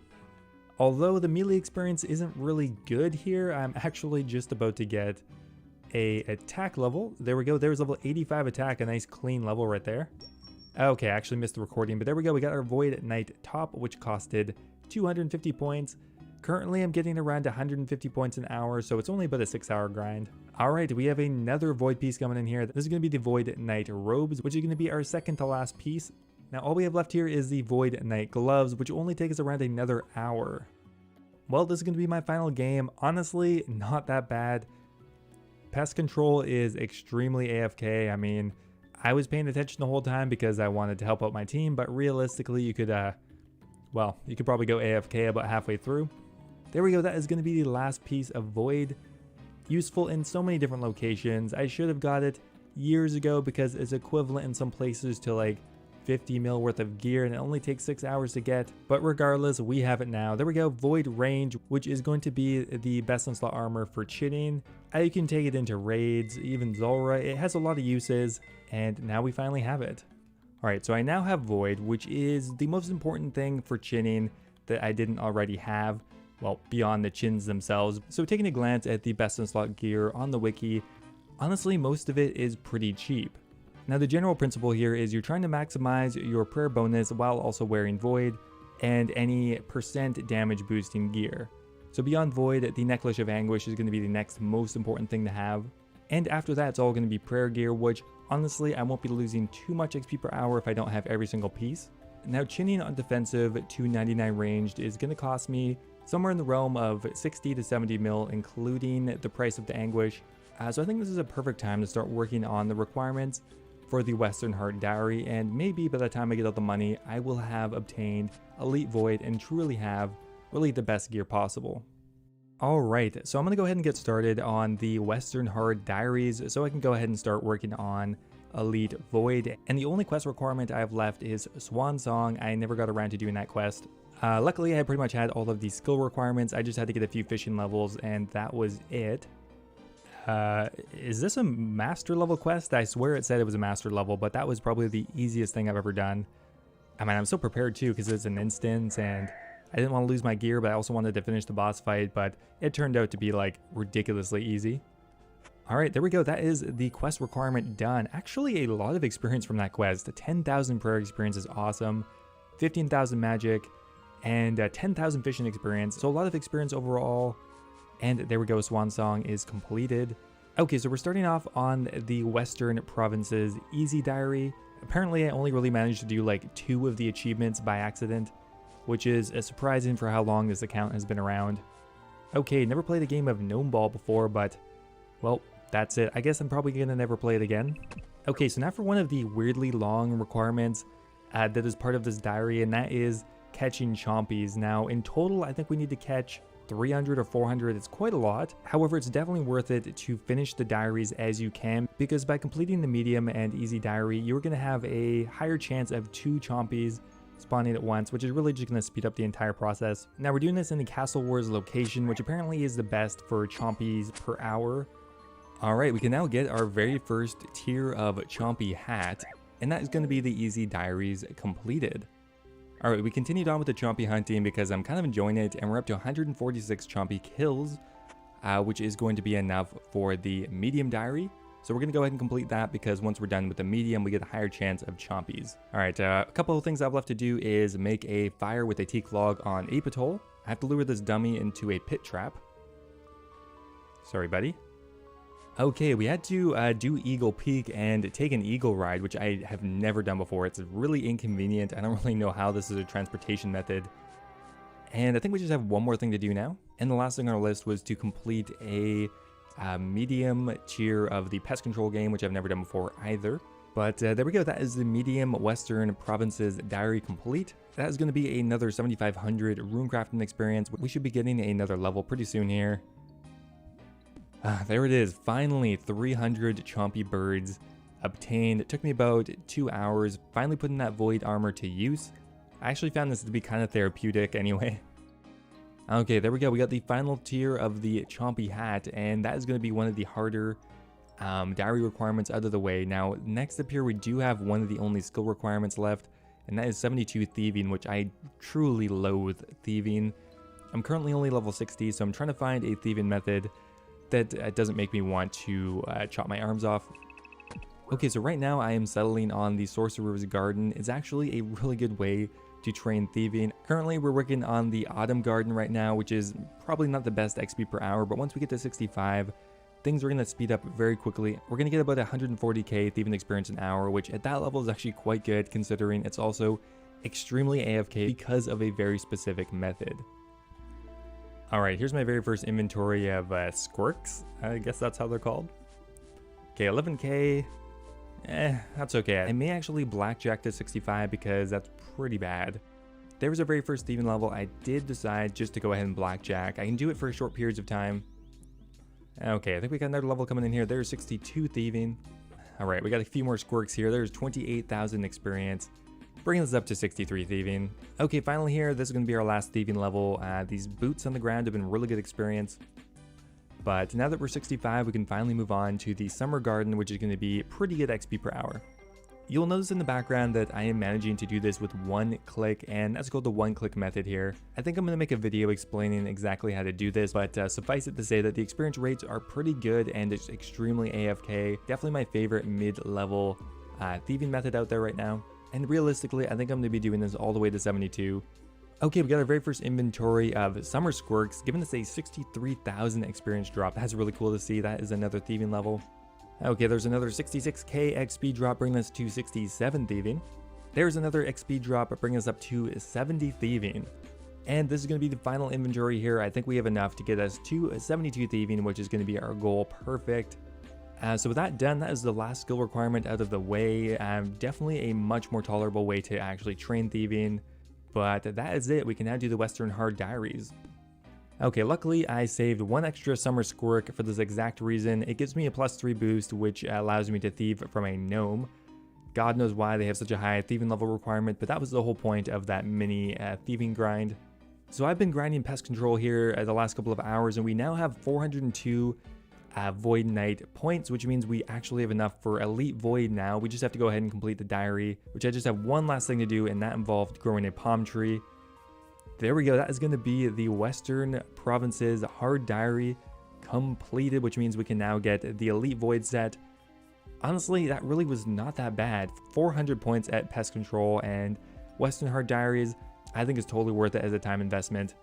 Although the melee experience isn't really good here, I'm actually just about to get a attack level. There we go, there's level 85 attack, a nice clean level right there. Okay, I actually missed the recording, but there we go, we got our Void Knight top, which costed 250 points. Currently I'm getting around 150 points an hour, so it's only about a 6-hour grind. Alright, we have another Void piece coming in here. This is going to be the Void Knight robes, which is going to be our second to last piece. Now all we have left here is the Void Knight gloves, which will only take us around another hour. Well, this is going to be my final game. Honestly, not that bad. Pest control is extremely AFK. I mean, I was paying attention the whole time because I wanted to help out my team, but realistically you could, well, you could probably go AFK about halfway through. There we go, that is going to be the last piece of Void. Useful in so many different locations. I should have got it years ago because it's equivalent in some places to like 50 mil worth of gear, and it only takes 6 hours to get, but regardless, we have it now. There we go, Void Range, which is going to be the best in slot armor for chitting. You can take it into raids, even Zulrah. It has a lot of uses, and now we finally have it. Alright, so I now have Void, which is the most important thing for chinning that I didn't already have, well, beyond the chins themselves. So taking a glance at the best in slot gear on the wiki, honestly, most of it is pretty cheap. Now the general principle here is you're trying to maximize your prayer bonus while also wearing Void and any percent damage boosting gear. So beyond Void, the Necklace of Anguish is going to be the next most important thing to have. And after that, it's all going to be prayer gear, which honestly, I won't be losing too much XP per hour if I don't have every single piece. Now chinning on defensive 299 ranged is going to cost me somewhere in the realm of 60 to 70 mil, including the price of the Anguish. So I think this is a perfect time to start working on the requirements for the Western Heart Diary, and maybe by the time I get all the money, I will have obtained Elite Void and truly have really the best gear possible. Alright, so I'm going to go ahead and get started on the Western Heart Diaries so I can go ahead and start working on Elite Void. And the only quest requirement I have left is Swan Song. I never got around to doing that quest. Luckily, I pretty much had all of the skill requirements. I just had to get a few fishing levels, and that was it. Is this a master level quest? I swear it said it was a master level, but that was probably the easiest thing I've ever done. I mean, I'm so prepared too because it's an instance, and I didn't want to lose my gear, but I also wanted to finish the boss fight, but it turned out to be like ridiculously easy. Alright, there we go. That is the quest requirement done. Actually, a lot of experience from that quest. 10,000 prayer experience is awesome, 15,000 magic, and 10,000 fishing experience. So a lot of experience overall. And there we go, Swan Song is completed. Okay, so we're starting off on the Western Province's Easy Diary. Apparently, I only really managed to do like 2 of the achievements by accident, which is surprising for how long this account has been around. Okay, never played a game of Gnome Ball before, but, well, that's it. I guess I'm probably gonna never play it again. Okay, so now for one of the weirdly long requirements that is part of this diary, and that is catching chompies. Now, in total, I think we need to catch 300 or 400, it's quite a lot. However, it's definitely worth it to finish the diaries as you can, because by completing the medium and easy diary, you're going to have a higher chance of 2 chompies spawning at once, which is really just going to speed up the entire process. Now we're doing this in the Castle Wars location, which apparently is the best for chompies per hour. Alright, we can now get our very first tier of chompy hat, and that is going to be the easy diaries completed. Alright, we continued on with the chompy hunting because I'm kind of enjoying it, and we're up to 146 chompy kills, which is going to be enough for the medium diary. So we're going to go ahead and complete that because once we're done with the medium, we get a higher chance of chompies. Alright, a couple of things I've left to do is make a fire with a teak log on Apatol. I have to lure this dummy into a pit trap. Sorry, buddy. Okay, we had to do Eagle Peak and take an eagle ride, which I have never done before. It's really inconvenient. I don't really know how this is a transportation method. And I think we just have one more thing to do now. And the last thing on our list was to complete a medium tier of the pest control game, which I've never done before either. But there we go, that is the medium Western Provinces diary complete. That is going to be another 7,500 runecrafting experience. We should be getting another level pretty soon here. There it is, finally 300 chompy birds obtained. It took me about 2 hours, finally putting that void armor to use. I actually found this to be kind of therapeutic anyway. Okay, there we go, we got the final tier of the chompy hat, and that is going to be one of the harder diary requirements out of the way. Now, next up here, we do have one of the only skill requirements left, and that is 72 thieving, which I truly loathe thieving. I'm currently only level 60, so I'm trying to find a thieving method that doesn't make me want to chop my arms off. Okay, so right now I am settling on the Sorcerer's Garden. It's actually a really good way to train thieving. Currently, we're working on the Autumn Garden right now, which is probably not the best XP per hour, but once we get to 65, things are going to speed up very quickly. We're going to get about 140k thieving experience an hour, which at that level is actually quite good considering it's also extremely AFK because of a very specific method. Alright, here's my very first inventory of squirks. I guess that's how they're called. Okay, 11k. That's okay. I may actually blackjack to 65 because that's pretty bad. There was our very first thieving level. I did decide just to go ahead and blackjack. I can do it for short periods of time. Okay, I think we got another level coming in here. There's 62 thieving. Alright, we got a few more squirks here. There's 28,000 experience. Bringing this up to 63 thieving. Okay, finally here, this is going to be our last thieving level. These boots on the ground have been really good experience. But now that we're 65, we can finally move on to the Summer Garden, which is going to be pretty good XP per hour. You'll notice in the background that I am managing to do this with one click, and that's called the one click method here. I think I'm going to make a video explaining exactly how to do this, but suffice it to say that the experience rates are pretty good and it's extremely AFK. Definitely my favorite mid-level thieving method out there right now. And realistically, I think I'm going to be doing this all the way to 72. Okay, we got our very first inventory of Summer Squirks, giving us a 63,000 experience drop. That's really cool to see. That is another thieving level. Okay, there's another 66k XP drop, bringing us to 67 thieving. There's another XP drop, bringing us up to 70 thieving. And this is going to be the final inventory here. I think we have enough to get us to 72 thieving, which is going to be our goal. Perfect. So with that done, that is the last skill requirement out of the way. Definitely a much more tolerable way to actually train thieving. But that is it. We can now do the Western Hard Diaries. Okay, luckily I saved one extra Summer Squirk for this exact reason. It gives me a +3 boost, which allows me to thieve from a gnome. God knows why they have such a high thieving level requirement, but that was the whole point of that mini thieving grind. So I've been grinding pest control here the last couple of hours, and we now have 402 Void Knight points, which means we actually have enough for Elite Void now. We just have to go ahead and complete the diary, which I just have one last thing to do, and that involved growing a palm tree. There we go, that is going to be the Western Provinces Hard Diary completed, which means we can now get the Elite Void set. Honestly, that really was not that bad. 400 points at Pest Control and Western Hard Diaries, I think is totally worth it as a time investment.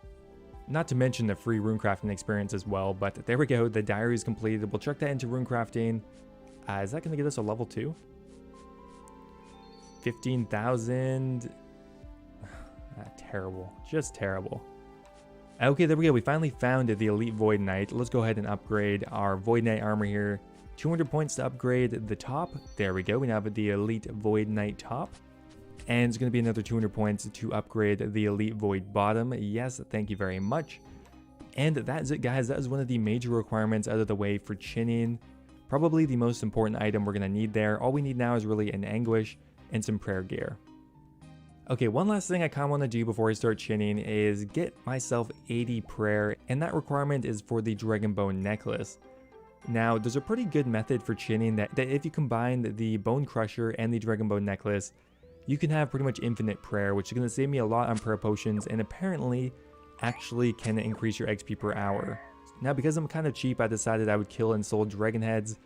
Not to mention the free runecrafting experience as well, but there we go, the diary is completed. We'll chuck that into runecrafting. Is that going to get us a level 2? 15,000. Terrible, just terrible. Okay, there we go. We finally found the Elite Void Knight. Let's go ahead and upgrade our Void Knight armor here. 200 points to upgrade the top. There we go. We now have the Elite Void Knight top. And it's going to be another 200 points to upgrade the Elite Void bottom. Yes, thank you very much. And that is it, guys. That is one of the major requirements out of the way for chinning. Probably the most important item we're going to need there. All we need now is really an anguish and some prayer gear. Okay, one last thing I kind of want to do before I start chinning is get myself 80 prayer, and that requirement is for the Dragon Bone necklace. Now, there's a pretty good method for chinning that if you combine the Bone Crusher and the Dragon Bone necklace, you can have pretty much infinite prayer, which is going to save me a lot on prayer potions, and apparently actually can increase your XP per hour. Now, because I'm kind of cheap, I decided I would kill and sold dragon heads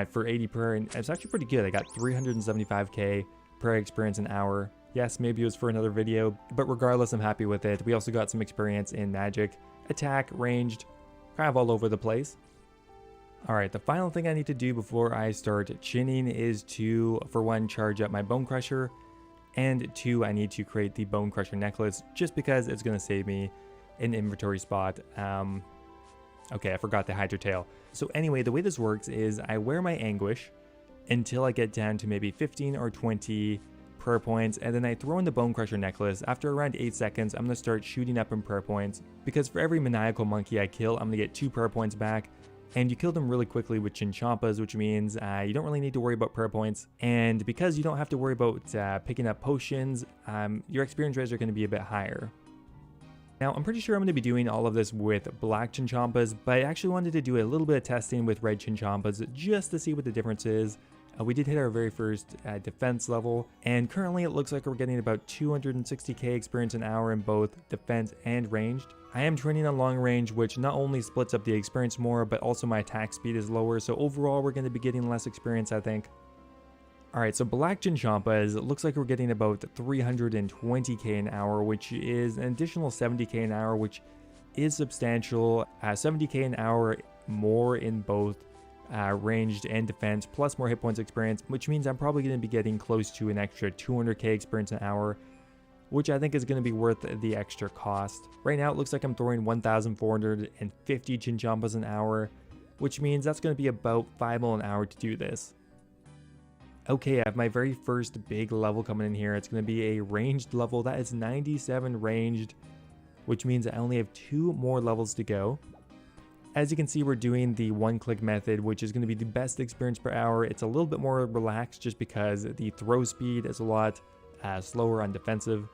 for 80 prayer, and it's actually pretty good. I got 375k prayer experience an hour. Yes, maybe it was for another video, but regardless, I'm happy with it. We also got some experience in magic, attack, ranged, kind of all over the place. Alright, the final thing I need to do before I start chinning is to, for one, charge up my Bone Crusher, and two, I need to create the Bone Crusher necklace just because it's going to save me an inventory spot. Okay, I forgot the Hydra Tail. So anyway, the way this works is I wear my Anguish until I get down to maybe 15 or 20 prayer points, and then I throw in the Bone Crusher necklace. After around 8 seconds, I'm going to start shooting up in prayer points, because for every maniacal monkey I kill, I'm going to get 2 prayer points back, and you kill them really quickly with Chinchampas, which means you don't really need to worry about prayer points, and because you don't have to worry about picking up potions, your experience rates are going to be a bit higher. Now, I'm pretty sure I'm going to be doing all of this with black Chinchampas, but I actually wanted to do a little bit of testing with red Chinchampas just to see what the difference is. We did hit our very first defense level, and currently it looks like we're getting about 260k experience an hour in both defense and ranged. I am training on long range, which not only splits up the experience more, but also my attack speed is lower, so overall we're going to be getting less experience, I think. Alright, so black Chinchampas, it looks like we're getting about 320k an hour, which is an additional 70k an hour, which is substantial. 70k an hour more in both ranged and defense, plus more hit points experience, which means I'm probably going to be getting close to an extra 200k experience an hour, which I think is going to be worth the extra cost. Right now it looks like I'm throwing 1,450 Chinchampas an hour, which means that's going to be about 5 mil an hour to do this. Okay, I have my very first big level coming in here. It's going to be a ranged level. That is 97 ranged, which means I only have 2 more levels to go. As you can see, we're doing the one-click method, which is going to be the best experience per hour. It's a little bit more relaxed just because the throw speed is a lot slower on defensive.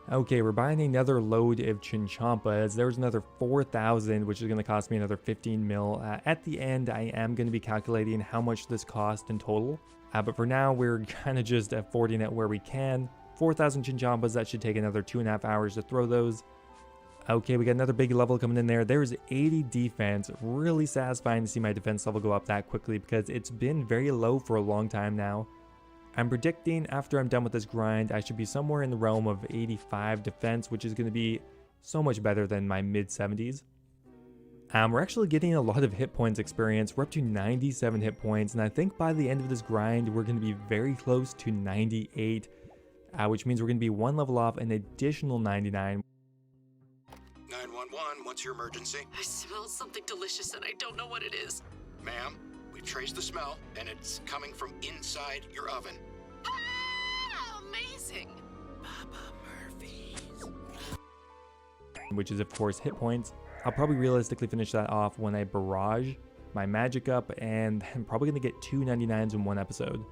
Okay, we're buying another load of Chinchampas. There's another 4,000, which is going to cost me another 15 mil. At the end, I am going to be calculating how much this cost in total. But for now, we're kind of just affording it where we can. 4,000 Chinchampas, that should take another 2.5 hours to throw those. Okay, we got another big level coming in there. There's 80 defense. Really satisfying to see my defense level go up that quickly because it's been very low for a long time now. I'm predicting after I'm done with this grind, I should be somewhere in the realm of 85 defense, which is going to be so much better than my mid-70s. We're actually getting a lot of hit points experience. We're up to 97 hit points, and I think by the end of this grind, we're going to be very close to 98, which means we're going to be 1 level off an additional 99. 911, what's your emergency? I smell something delicious and I don't know what it is. Ma'am, we've traced the smell, and it's coming from inside your oven. Ah, amazing! Papa Murphy's. Which is, of course, hit points. I'll probably realistically finish that off when I barrage my magic up, and I'm probably going to get 2 99s in one episode.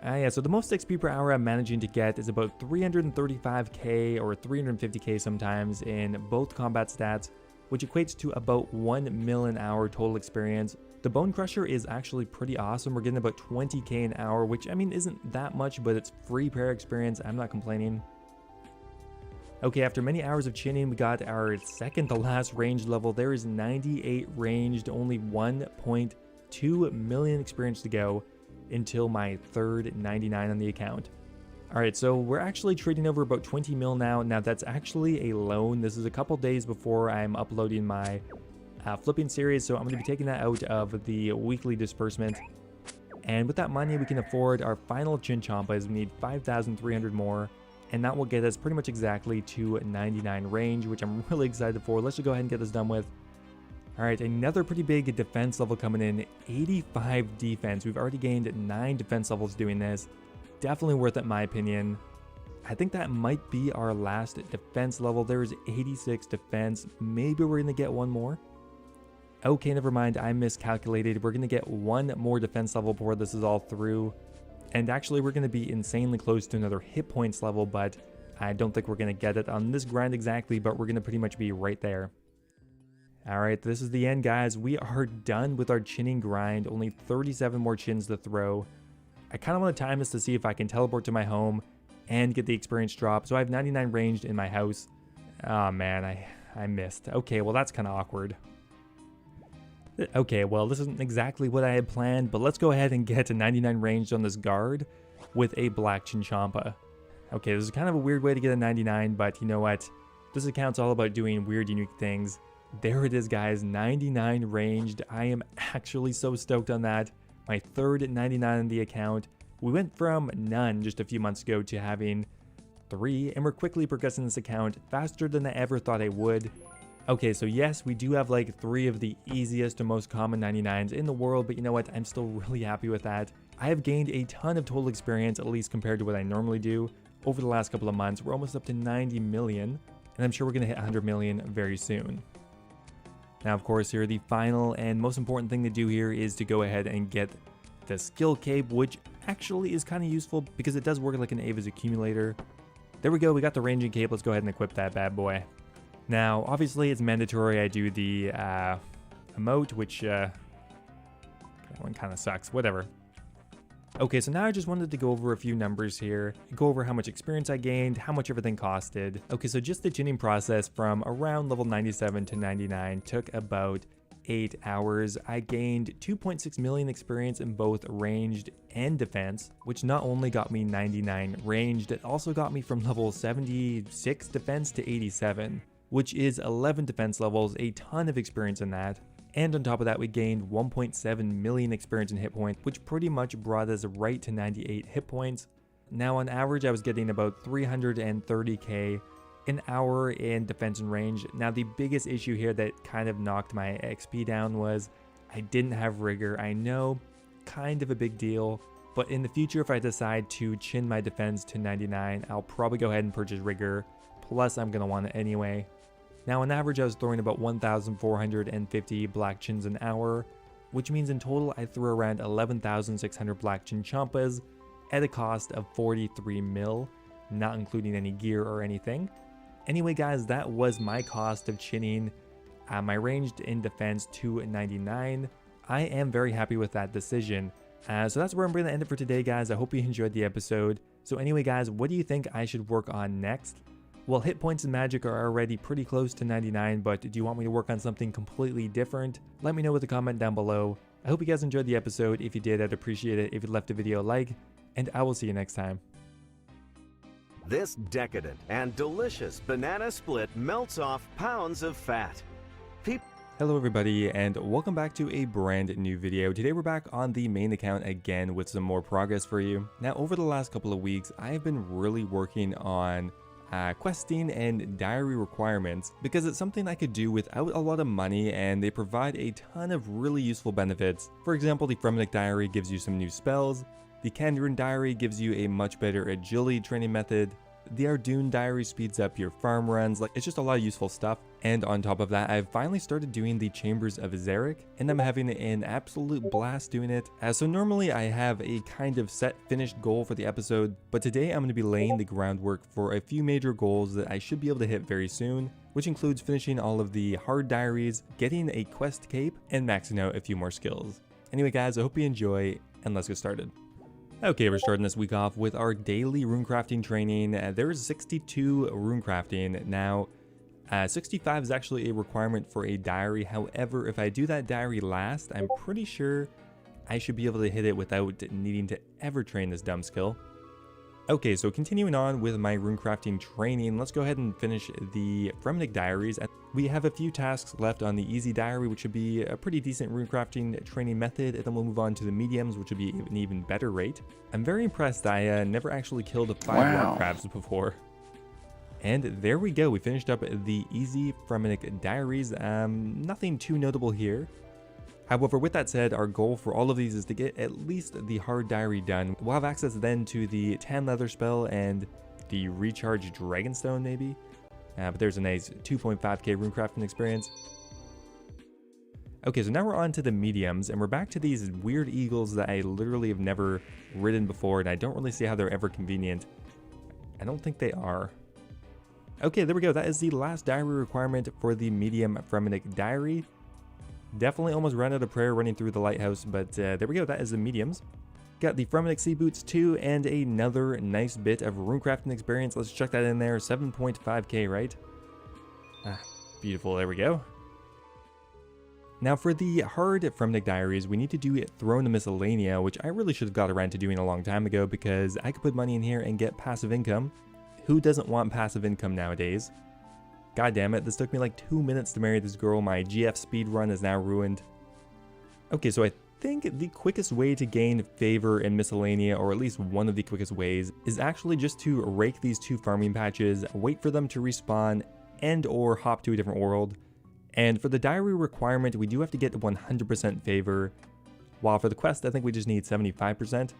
Yeah, so the most XP per hour I'm managing to get is about 335k or 350k sometimes in both combat stats, which equates to about 1 mil an hour total experience. The Bone Crusher is actually pretty awesome. We're getting about 20k an hour, which I mean isn't that much, but it's free prayer experience. I'm not complaining. Okay, after many hours of chinning, we got our second to last ranged level. There is 98 ranged, only 1.2 million experience to go until my third 99 on the account. Alright, so we're actually trading over about 20 mil now. Now that's actually a loan. This is a couple days before I'm uploading my flipping series, so I'm going to be taking that out of the weekly disbursement. And with that money, we can afford our final Chinchampas. We need 5,300 more, and that will get us pretty much exactly to 99 range, which I'm really excited for. Let's just go ahead and get this done with. Alright, another pretty big defense level coming in, 85 defense. We've already gained 9 defense levels doing this. Definitely worth it in my opinion. I think that might be our last defense level. There is 86 defense. Maybe we're going to get one more. Okay, never mind. I miscalculated. We're going to get 1 more defense level before this is all through. And actually, we're going to be insanely close to another hit points level, but I don't think we're going to get it on this grind exactly, but we're going to pretty much be right there. Alright, this is the end, guys. We are done with our chinning grind. Only 37 more chins to throw. I kind of want to time this to see if I can teleport to my home and get the experience drop. So I have 99 ranged in my house. Oh man, I missed. Okay, well that's kind of awkward. Okay, well this isn't exactly what I had planned, but let's go ahead and get to 99 ranged on this guard with a black Chinchampa. Okay, this is kind of a weird way to get a 99, but you know what? This account's all about doing weird, unique things. There it is, guys, 99 ranged. I am actually so stoked on that. My third 99 on the account. We went from none just a few months ago to having 3, and we're quickly progressing this account faster than I ever thought I would. Okay, so yes, we do have like 3 of the easiest and most common 99s in the world, but you know what? I'm still really happy with that. I have gained a ton of total experience, at least compared to what I normally do. Over the last couple of months, we're almost up to 90 million, and I'm sure we're going to hit 100 million very soon. Now, of course, here the final and most important thing to do here is to go ahead and get the skill cape, which actually is kind of useful because it does work like an Ava's accumulator. There we go, we got the ranging cape. Let's go ahead and equip that bad boy. Now, obviously, it's mandatory I do the emote, which that one kind of sucks. Whatever. Okay, so now I just wanted to go over a few numbers here, go over how much experience I gained, how much everything costed. Okay, so just the tuning process from around level 97 to 99 took about 8 hours. I gained 2.6 million experience in both ranged and defense, which not only got me 99 ranged, it also got me from level 76 defense to 87, which is 11 defense levels, a ton of experience in that. And on top of that, we gained 1.7 million experience in hit points, which pretty much brought us right to 98 hit points. Now on average, I was getting about 330k an hour in defense and range. Now the biggest issue here that kind of knocked my XP down was I didn't have rigor. I know, kind of a big deal, but in the future, if I decide to chin my defense to 99, I'll probably go ahead and purchase rigor. Plus, I'm gonna want it anyway. Now on average, I was throwing about 1,450 black chins an hour, which means in total I threw around 11,600 black chin champas at a cost of 43 mil, not including any gear or anything. Anyway guys, that was my cost of chinning my ranged in defense to 99. I am very happy with that decision. So that's where I'm going to end it for today, guys. I hope you enjoyed the episode. So anyway guys, what do you think I should work on next? Well, hit points and magic are already pretty close to 99, but do you want me to work on something completely different? Let me know with a comment down below. I hope you guys enjoyed the episode. If you did, I'd appreciate it if you left the video a like, and I will see you next time. This decadent and delicious banana split melts off pounds of fat. Hello everybody, and welcome back to a brand new video. Today we're back on the main account again with some more progress for you. Now over the last couple of weeks, I've been really working on questing and diary requirements because it's something I could do without a lot of money, and they provide a ton of really useful benefits. For example, the Fremennik diary gives you some new spells, the Kandrun diary gives you a much better agility training method, the Ardun diary speeds up your farm runs. Like, it's just a lot of useful stuff. And on top of that, I've finally started doing the Chambers of Zarek, and I'm having an absolute blast doing it. So normally I have a kind of set finished goal for the episode, but today I'm going to be laying the groundwork for a few major goals that I should be able to hit very soon, which includes finishing all of the hard diaries, getting a quest cape, and maxing out a few more skills. Anyway guys, I hope you enjoy, and let's get started. Okay, we're starting this week off with our daily runecrafting training. There's 62 runecrafting. Now, 65 is actually a requirement for a diary. However, if I do that diary last, I'm pretty sure I should be able to hit it without needing to ever train this dumb skill. Okay, so continuing on with my runecrafting training, let's go ahead and finish the Fremennik diaries. We have a few tasks left on the easy diary, which would be a pretty decent runecrafting training method, and then we'll move on to the mediums, which would be an even better rate. I'm very impressed. I never actually killed 5 rock crabs before. And there we go. We finished up the easy Fremennik diaries. Nothing too notable here. However, with that said, our goal for all of these is to get at least the hard diary done. We'll have access then to the tan leather spell and the recharge dragonstone maybe. But there's a nice 2.5k runecrafting experience. Okay, so now we're on to the mediums, and we're back to these weird eagles that I literally have never ridden before, and I don't really see how they're ever convenient. I don't think they are. Okay, there we go. That is the last diary requirement for the medium Fremennik diary. Definitely almost ran out of prayer running through the lighthouse, but there we go. That is the mediums. Got the Fremennik sea boots too, and another nice bit of runecrafting experience. Let's check that in there. 7.5k, right? Beautiful. There we go. Now for the hard Fremennik diaries, we need to do Throne of Miscellanea, which I really should have got around to doing a long time ago because I could put money in here and get passive income. Who doesn't want passive income nowadays? God damn it, this took me like 2 minutes to marry this girl. My GF speed run is now ruined. Okay, so I think the quickest way to gain favor in Miscellanea, or at least one of the quickest ways, is actually just to rake these 2 farming patches, wait for them to respawn, and or hop to a different world. And for the diary requirement, we do have to get 100% favor, while for the quest, I think we just need 75%.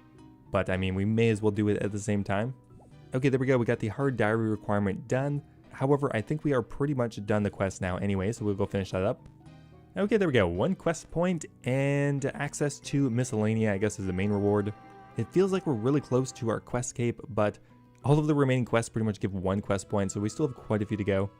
But I mean, we may as well do it at the same time. Okay, there we go, we got the hard diary requirement done. However, I think we are pretty much done the quest now anyway, so we'll go finish that up. Okay, there we go, 1 quest point and access to Miscellanea, I guess, is the main reward. It feels like we're really close to our quest cape, but all of the remaining quests pretty much give 1 quest point, so we still have quite a few to go.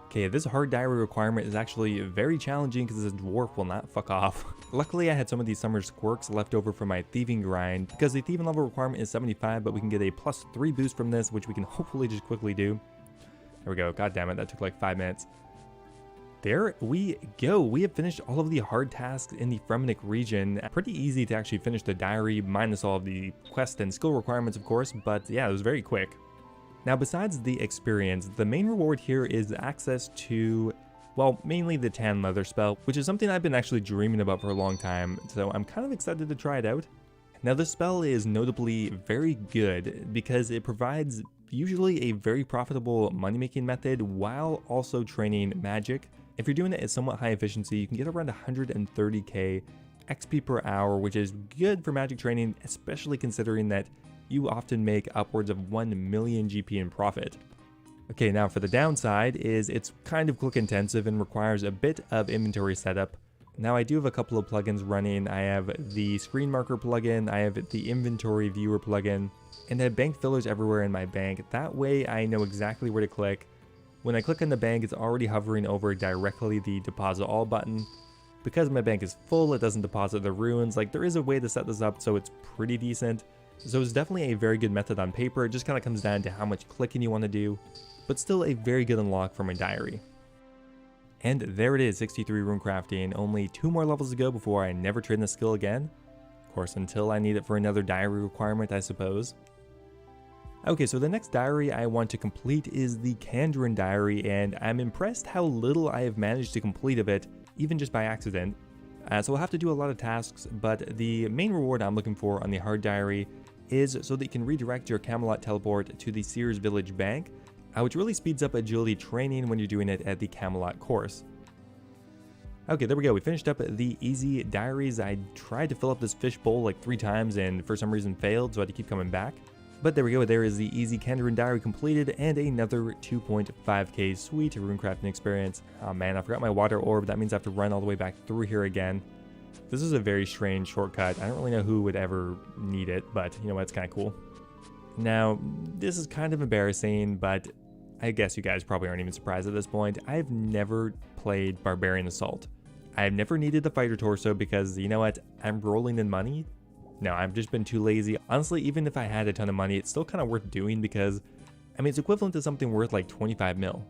Okay, this hard diary requirement is actually very challenging because this dwarf will not fuck off. Luckily, I had some of these summer's quirks left over from my thieving grind, because the thieving level requirement is 75, but we can get a +3 boost from this, which we can hopefully just quickly do. There we go, god damn it, that took like 5 minutes. There we go, we have finished all of the hard tasks in the Fremenic region. Pretty easy to actually finish the diary, minus all of the quest and skill requirements of course, but yeah, it was very quick. Now besides the experience, the main reward here is access to, well, mainly the tan leather spell, which is something I've been actually dreaming about for a long time, so I'm kind of excited to try it out. Now this spell is notably very good because it provides usually a very profitable money-making method while also training magic. If you're doing it at somewhat high efficiency, you can get around 130k XP per hour, which is good for magic training, especially considering that you often make upwards of 1 million GP in profit. Okay, now for the downside is it's kind of click intensive and requires a bit of inventory setup. Now I do have a couple of plugins running. I have the screen marker plugin, I have the inventory viewer plugin, and I have bank fillers everywhere in my bank. That way I know exactly where to click. When I click on the bank, it's already hovering over directly the deposit all button. Because my bank is full, it doesn't deposit the runes. Like, there is a way to set this up so it's pretty decent. So it's definitely a very good method on paper. It just kind of comes down to how much clicking you want to do, but still a very good unlock for my diary. And there it is, 63 rune crafting. Only 2 more levels to go before I never train the skill again. Of course, until I need it for another diary requirement, I suppose. Okay, so the next diary I want to complete is the Kandrin diary, and I'm impressed how little I have managed to complete of it, even just by accident. So I'll have to do a lot of tasks, but the main reward I'm looking for on the hard diary is so that you can redirect your Camelot teleport to the Sears Village Bank, which really speeds up agility training when you're doing it at the Camelot course. Okay, there we go. We finished up the easy diaries. I tried to fill up this fish bowl like 3 times and for some reason failed, so I had to keep coming back. But there we go, there is the easy Kandrin diary completed and another 2.5k sweet rune crafting experience. Oh man, I forgot my water orb. That means I have to run all the way back through here again. This is a very strange shortcut. I don't really know who would ever need it, but you know what, it's kind of cool. Now, this is kind of embarrassing, but I guess you guys probably aren't even surprised at this point. I've never played Barbarian Assault. I've never needed the fighter torso because, you know what, I'm rolling in money. No, I've just been too lazy. Honestly, even if I had a ton of money, it's still kind of worth doing because, I mean, it's equivalent to something worth like 25 mil.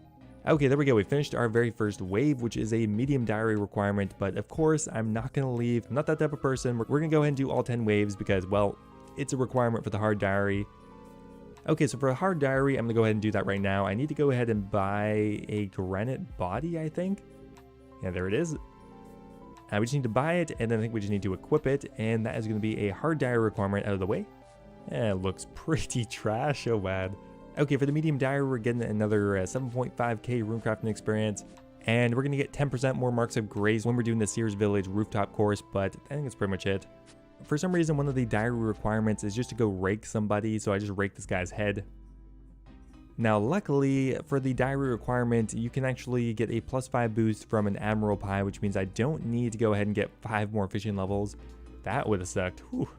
Okay, there we go. We finished our very first wave, which is a medium diary requirement, but of course, I'm not going to leave. I'm not that type of person. We're going to go ahead and do all 10 waves because, well, it's a requirement for the hard diary. Okay, so for a hard diary, I'm going to go ahead and do that right now. I need to go ahead and buy a granite body, I think. Yeah, there it is. We just need to buy it, and then I think we just need to equip it, and that is going to be a hard diary requirement out of the way. It looks pretty trash, oh bad. Okay, for the medium diary, we're getting another 7.5k runecrafting experience, and we're going to get 10% more marks of grace when we're doing the Sears Village rooftop course, but I think that's pretty much it. For some reason, one of the diary requirements is just to go rake somebody, so I just raked this guy's head. Now, luckily, for the diary requirement, you can actually get a +5 boost from an Admiral Pie, which means I don't need to go ahead and get 5 more fishing levels. That would have sucked. Whew.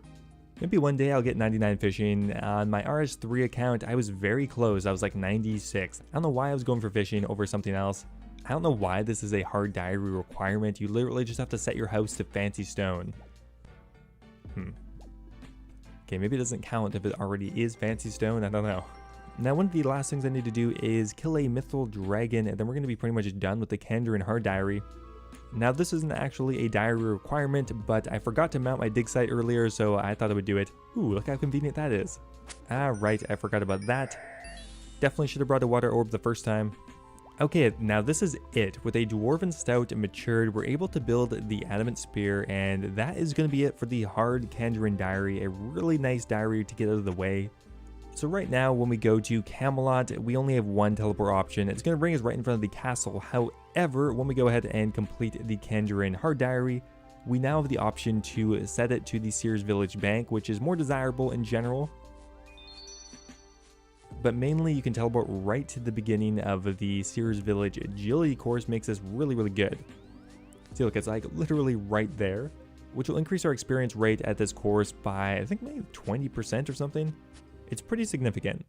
Maybe one day I'll get 99 fishing. On my RS3 account, I was very close. I was like 96. I don't know why I was going for fishing over something else. I don't know why this is a hard diary requirement. You literally just have to set your house to fancy stone. Okay, maybe it doesn't count if it already is fancy stone. I don't know. Now, one of the last things I need to do is kill a mythical dragon, and then we're going to be pretty much done with the Kandrin hard diary. Now, this isn't actually a diary requirement, but I forgot to mount my dig site earlier, so I thought I would do it. Ooh, look how convenient that is. Ah, right, I forgot about that. Definitely should have brought a water orb the first time. Okay, now this is it. With a Dwarven Stout matured, we're able to build the Adamant Spear, and that is going to be it for the hard Kandarin diary, a really nice diary to get out of the way. So right now, when we go to Camelot, we only have one teleport option. It's going to bring us right in front of the castle. However, when we go ahead and complete the Kandarin hard diary, we now have the option to set it to the Sears Village Bank, which is more desirable in general. But mainly you can teleport right to the beginning of the Sears Village agility course. Makes this really, really good. See, look, it's like literally right there, which will increase our experience rate at this course by, I think, maybe 20% or something. It's pretty significant.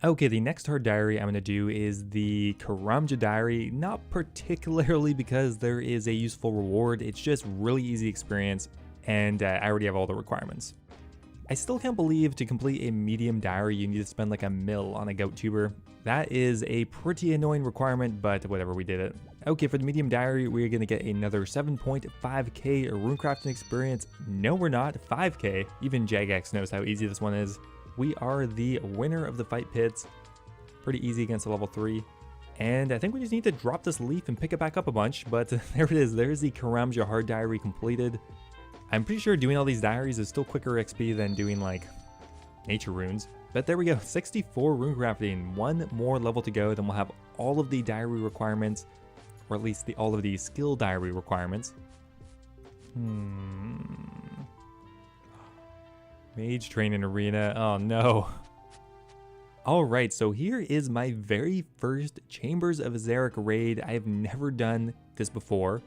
Okay, the next hard diary I'm going to do is the Karamja diary, not particularly because there is a useful reward. It's just really easy experience, and I already have all the requirements. I still can't believe to complete a medium diary you need to spend like a mil on a goat tuber. That is a pretty annoying requirement, but whatever, we did it. Okay, for the medium diary, we're going to get another 7.5k runecrafting experience. No, we're not. 5k. Even Jagex knows how easy this one is. We are the winner of the fight pits. Pretty easy against a level 3. And I think we just need to drop this leaf and pick it back up a bunch, but there it is. There's the Karamja hard diary completed. I'm pretty sure doing all these diaries is still quicker XP than doing like nature runes. But there we go, 64 rune crafting, one more level to go, then we'll have all of the diary requirements, or at least all of the skill diary requirements. Mage training arena, oh no. Alright, so here is my very first Chambers of Zarek raid. I have never done this before,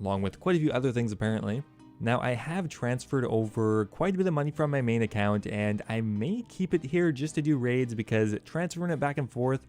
along with quite a few other things apparently. Now, I have transferred over quite a bit of money from my main account, and I may keep it here just to do raids because transferring it back and forth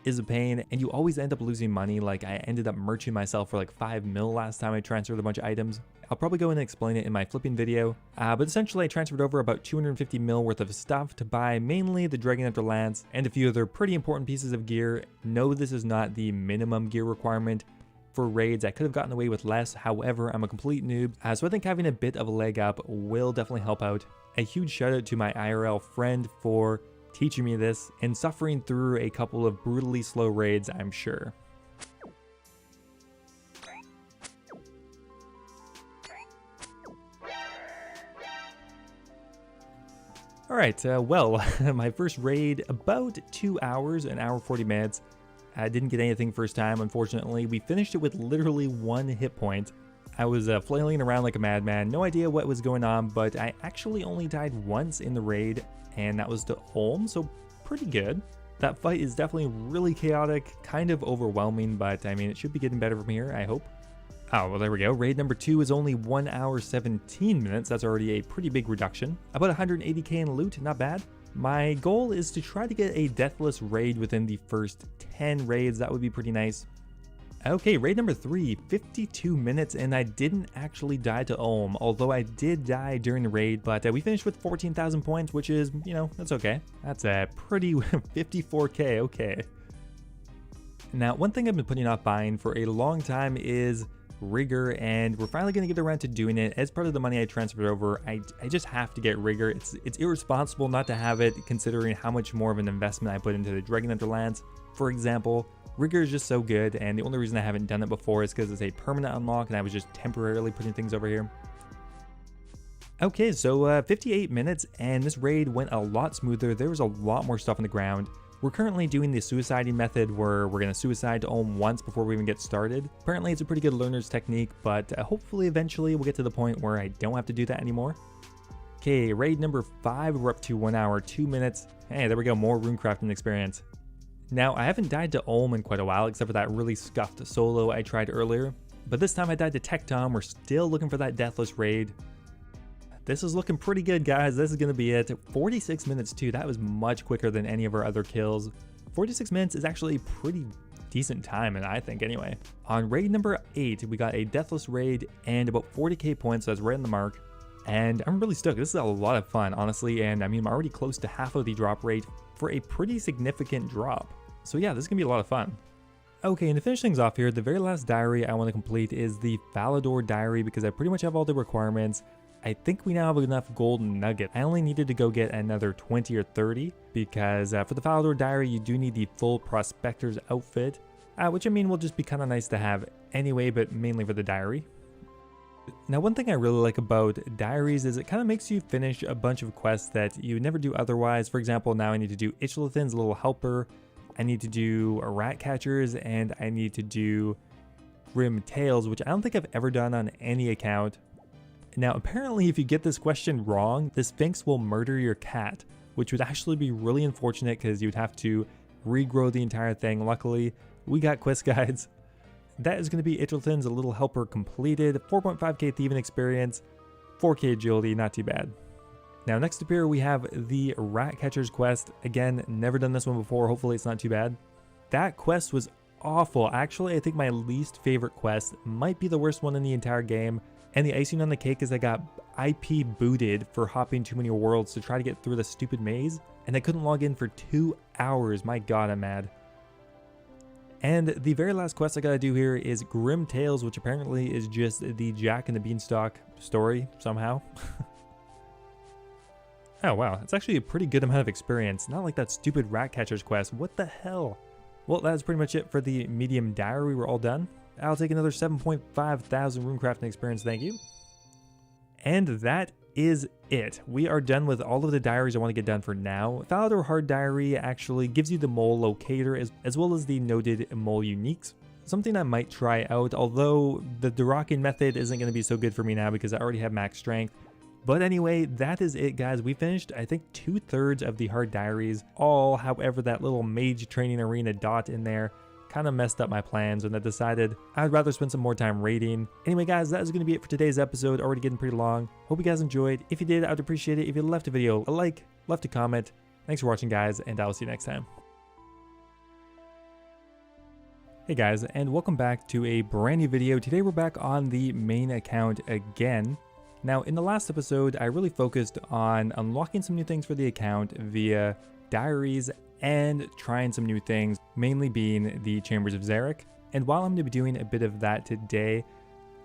is a pain, and you always end up losing money. Like, I ended up merching myself for like 5 mil last time I transferred a bunch of items. I'll probably go in and explain it in my flipping video, but essentially I transferred over about 250 mil worth of stuff to buy mainly the Dragon Hunter Lance and a few other pretty important pieces of gear. No, this is not the minimum gear requirement. For raids, I could have gotten away with less, however, I'm a complete noob, so I think having a bit of a leg up will definitely help out. A huge shout out to my IRL friend for teaching me this and suffering through a couple of brutally slow raids, I'm sure. Alright, well, my first raid, about 2 hours, an hour 40 minutes. I didn't get anything first time, unfortunately. We finished it with literally 1 hit point. I was flailing around like a madman, no idea what was going on, but I actually only died once in the raid, and that was to Ulm, so pretty good. That fight is definitely really chaotic, kind of overwhelming, but I mean, it should be getting better from here, I hope. Oh, well, there we go. Raid number 2 is only 1 hour 17 minutes. That's already a pretty big reduction. About 180k in loot, not bad. My goal is to try to get a deathless raid within the first 10 raids. That would be pretty nice. Okay, raid number 3, 52 minutes, and I didn't actually die to Ulm, although I did die during the raid, but we finished with 14,000 points, which is, you know, that's okay. That's a pretty 54k, okay. Now, one thing I've been putting off buying for a long time is Rigor, and we're finally going to get around to doing it. As part of the money I transferred over, I just have to get Rigor. It's irresponsible not to have it, considering how much more of an investment I put into the Dragon Hunter Lance. For example, Rigor is just so good, and the only reason I haven't done it before is because it's a permanent unlock, and I was just temporarily putting things over here. Okay, so 58 minutes, and this raid went a lot smoother. There was a lot more stuff on the ground. We're currently doing the suiciding method where we're going to suicide to Ulm once before we even get started. Apparently it's a pretty good learner's technique, but hopefully eventually we'll get to the point where I don't have to do that anymore. Okay, raid number 5, we're up to 1 hour 2 minutes. Hey, there we go, more runecrafting experience. Now, I haven't died to Ulm in quite a while, except for that really scuffed solo I tried earlier. But this time I died to Tecton. We're still looking for that deathless raid. This is looking pretty good, guys. This is going to be it. 46 minutes too. That was much quicker than any of our other kills. 46 minutes is actually a pretty decent time, and I think anyway. On raid number 8, we got a deathless raid and about 40k points, so that's right on the mark. And I'm really stoked. This is a lot of fun, honestly, and I mean, I'm already close to half of the drop rate for a pretty significant drop. So yeah, this is going to be a lot of fun. Okay, and to finish things off here, the very last diary I want to complete is the Falador diary because I pretty much have all the requirements. I think we now have enough golden nugget. I only needed to go get another 20 or 30 because for the Falador diary, you do need the full prospector's outfit. which I mean will just be kind of nice to have anyway, but mainly for the diary. Now, one thing I really like about diaries is it kind of makes you finish a bunch of quests that you would never do otherwise. For example, now I need to do Ichlothin's little helper, I need to do rat catchers, and I need to do Grim Tales, which I don't think I've ever done on any account. Now, apparently, if you get this question wrong, the Sphinx will murder your cat, which would actually be really unfortunate because you'd have to regrow the entire thing. Luckily, we got quest guides. That is going to be Ichlothin's little helper completed, 4.5k thieving experience, 4k agility, not too bad. Now, next up here, we have the Rat Catcher's quest. Again, never done this one before. Hopefully, it's not too bad. That quest was awful. Actually, I think my least favorite quest might be the worst one in the entire game. And the icing on the cake is I got IP booted for hopping too many worlds to try to get through the stupid maze. And I couldn't log in for 2 hours. My god, I'm mad. And the very last quest I gotta do here is Grim Tales, which apparently is just the Jack and the Beanstalk story somehow. Oh wow, it's actually a pretty good amount of experience. Not like that stupid Rat Catcher's quest. What the hell? Well, that's pretty much it for the medium diary. We're all done. I'll take another 7.5 thousand runecrafting experience, thank you. And that is it. We are done with all of the diaries I want to get done for now. Falador Hard Diary actually gives you the mole locator as well as the noted mole uniques. Something I might try out, although the Durakin method isn't going to be so good for me now because I already have max strength. But anyway, that is it, guys. We finished, I think, 2/3 of the hard diaries. All, however, that little mage training arena dot in there kind of messed up my plans, and I decided I'd rather spend some more time raiding. Anyway, guys, that is going to be it for today's episode. Already getting pretty long. Hope you guys enjoyed. If you did, I'd appreciate it if you left a video a like, left a comment. Thanks for watching, guys, and I'll see you next time. Hey guys, and welcome back to a brand new video. Today we're back on the main account again. Now, in the last episode, I really focused on unlocking some new things for the account via diaries and trying some new things, mainly being the Chambers of Xeric. And while I'm going to be doing a bit of that today,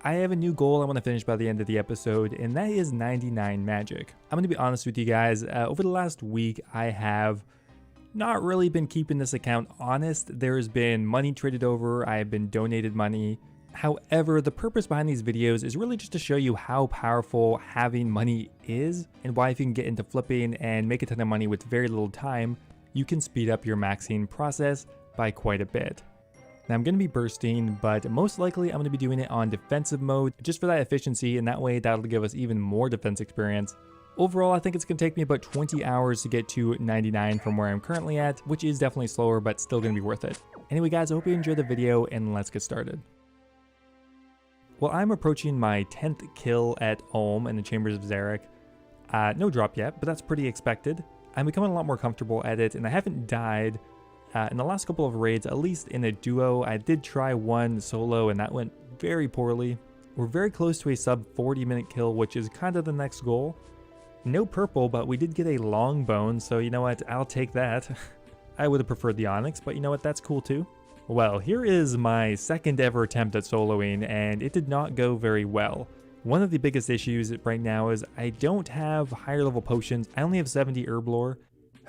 I have a new goal I want to finish by the end of the episode, and that is 99 magic. I'm going to be honest with you guys, over the last week, I have not really been keeping this account honest. There's been money traded over, I have been donated money. However, the purpose behind these videos is really just to show you how powerful having money is, and why if you can get into flipping and make a ton of money with very little time, you can speed up your maxing process by quite a bit. Now I'm going to be bursting, but most likely I'm going to be doing it on defensive mode just for that efficiency, and that way that'll give us even more defense experience. Overall, I think it's going to take me about 20 hours to get to 99 from where I'm currently at, which is definitely slower, but still going to be worth it. Anyway guys, I hope you enjoyed the video, and let's get started. Well, I'm approaching my 10th kill at Ulm in the Chambers of Xeric. No drop yet, but that's pretty expected. I'm becoming a lot more comfortable at it, and I haven't died in the last couple of raids, at least in a duo. I did try one solo, and that went very poorly. We're very close to a sub 40-minute kill, which is kind of the next goal. No purple, but we did get a long bone, so you know what, I'll take that. I would have preferred the onyx, but you know what, that's cool too. Well, here is my second ever attempt at soloing, and it did not go very well. One of the biggest issues right now is I don't have higher level potions. I only have 70 herb lore.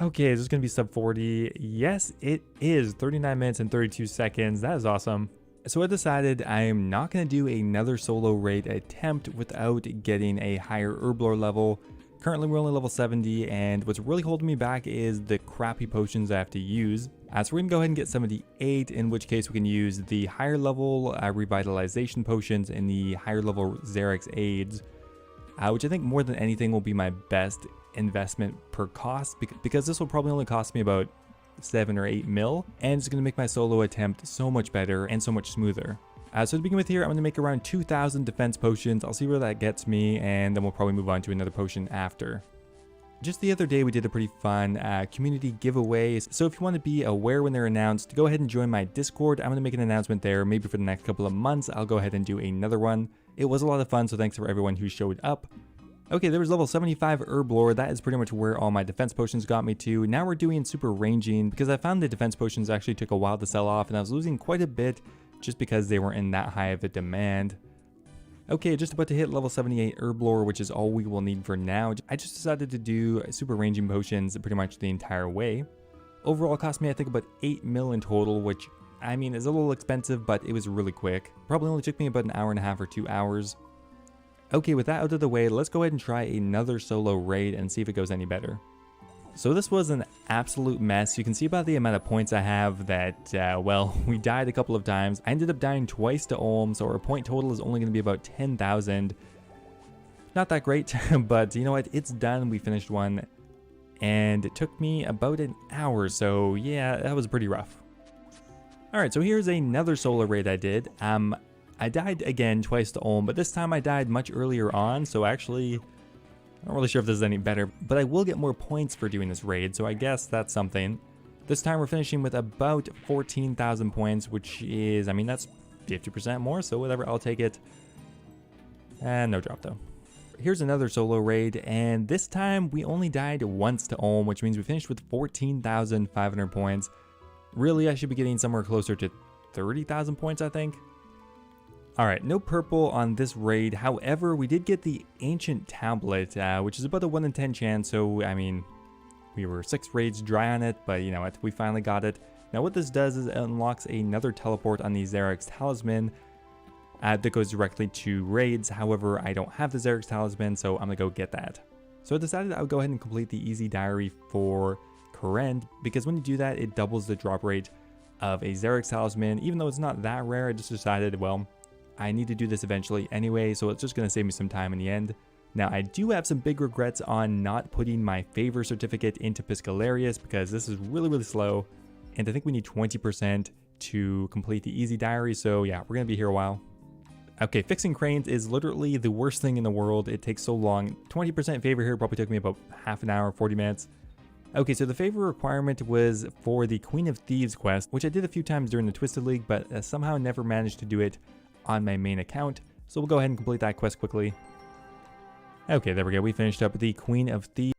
Okay, is this going to be sub 40? Yes, it is. 39 minutes and 32 seconds. That is awesome. So I decided I am not going to do another solo raid attempt without getting a higher herb lore level. Currently we're only level 70, and what's really holding me back is the crappy potions I have to use. So we're going to go ahead and get 78, in which case we can use the higher level revitalization potions and the higher level Xeric's aids, which I think more than anything will be my best investment per cost, because this will probably only cost me about 7 or 8 mil, and it's going to make my solo attempt so much better and so much smoother. So to begin with here, I'm going to make around 2,000 defense potions. I'll see where that gets me, and then we'll probably move on to another potion after. Just the other day, we did a pretty fun community giveaway. So if you want to be aware when they're announced, go ahead and join my Discord. I'm going to make an announcement there. Maybe for the next couple of months, I'll go ahead and do another one. It was a lot of fun, so thanks for everyone who showed up. Okay, there was level 75 herb lore. That is pretty much where all my defense potions got me to. Now we're doing super ranging, because I found the defense potions actually took a while to sell off, and I was losing quite a bit just because they weren't in that high of a demand. Okay, just about to hit level 78 herb lore, which is all we will need for now. I just decided to do super ranging potions pretty much the entire way. Overall, it cost me I think about 8 mil in total, which I mean, it's a little expensive, but it was really quick. Probably only took me about an hour and a half or 2 hours. Okay, with that out of the way, let's go ahead and try another solo raid and see if it goes any better. So this was an absolute mess. You can see by the amount of points I have that, well, we died a couple of times. I ended up dying twice to Ulm, so our point total is only going to be about 10,000. Not that great, but you know what? It's done. We finished one, and it took me about an hour, so yeah, that was pretty rough. Alright, so here's another solo raid I did. I died again twice to Ulm, but this time I died much earlier on, so actually, I'm not really sure if this is any better, but I will get more points for doing this raid, so I guess that's something. This time we're finishing with about 14,000 points, which is, I mean, that's 50% more, so whatever, I'll take it. And no drop though. Here's another solo raid, and this time we only died once to Ulm, which means we finished with 14,500 points. Really, I should be getting somewhere closer to 30,000 points, I think. Alright, no purple on this raid. However, we did get the Ancient Tablet, which is about a 1 in 10 chance, so, I mean, we were 6 raids dry on it, but you know what, we finally got it. Now what this does is it unlocks another teleport on the Xerix Talisman that goes directly to raids. However, I don't have the Xerix Talisman, so I'm gonna go get that. So I decided I would go ahead and complete the Easy Diary for Kourend, because when you do that, it doubles the drop rate of a Xerix Talisman. Even though it's not that rare, I just decided, well, I need to do this eventually anyway, so it's just going to save me some time in the end. Now, I do have some big regrets on not putting my favor certificate into Piscalarius, because this is really, really slow, and I think we need 20% to complete the Easy Diary, so yeah, we're going to be here a while. Okay, fixing cranes is literally the worst thing in the world. It takes so long. 20% favor here probably took me about half an hour, 40 minutes. Okay, so the favor requirement was for the Queen of Thieves quest, which I did a few times during the Twisted League, but somehow never managed to do it on my main account. So we'll go ahead and complete that quest quickly. Okay, there we go. We finished up the Queen of Thieves.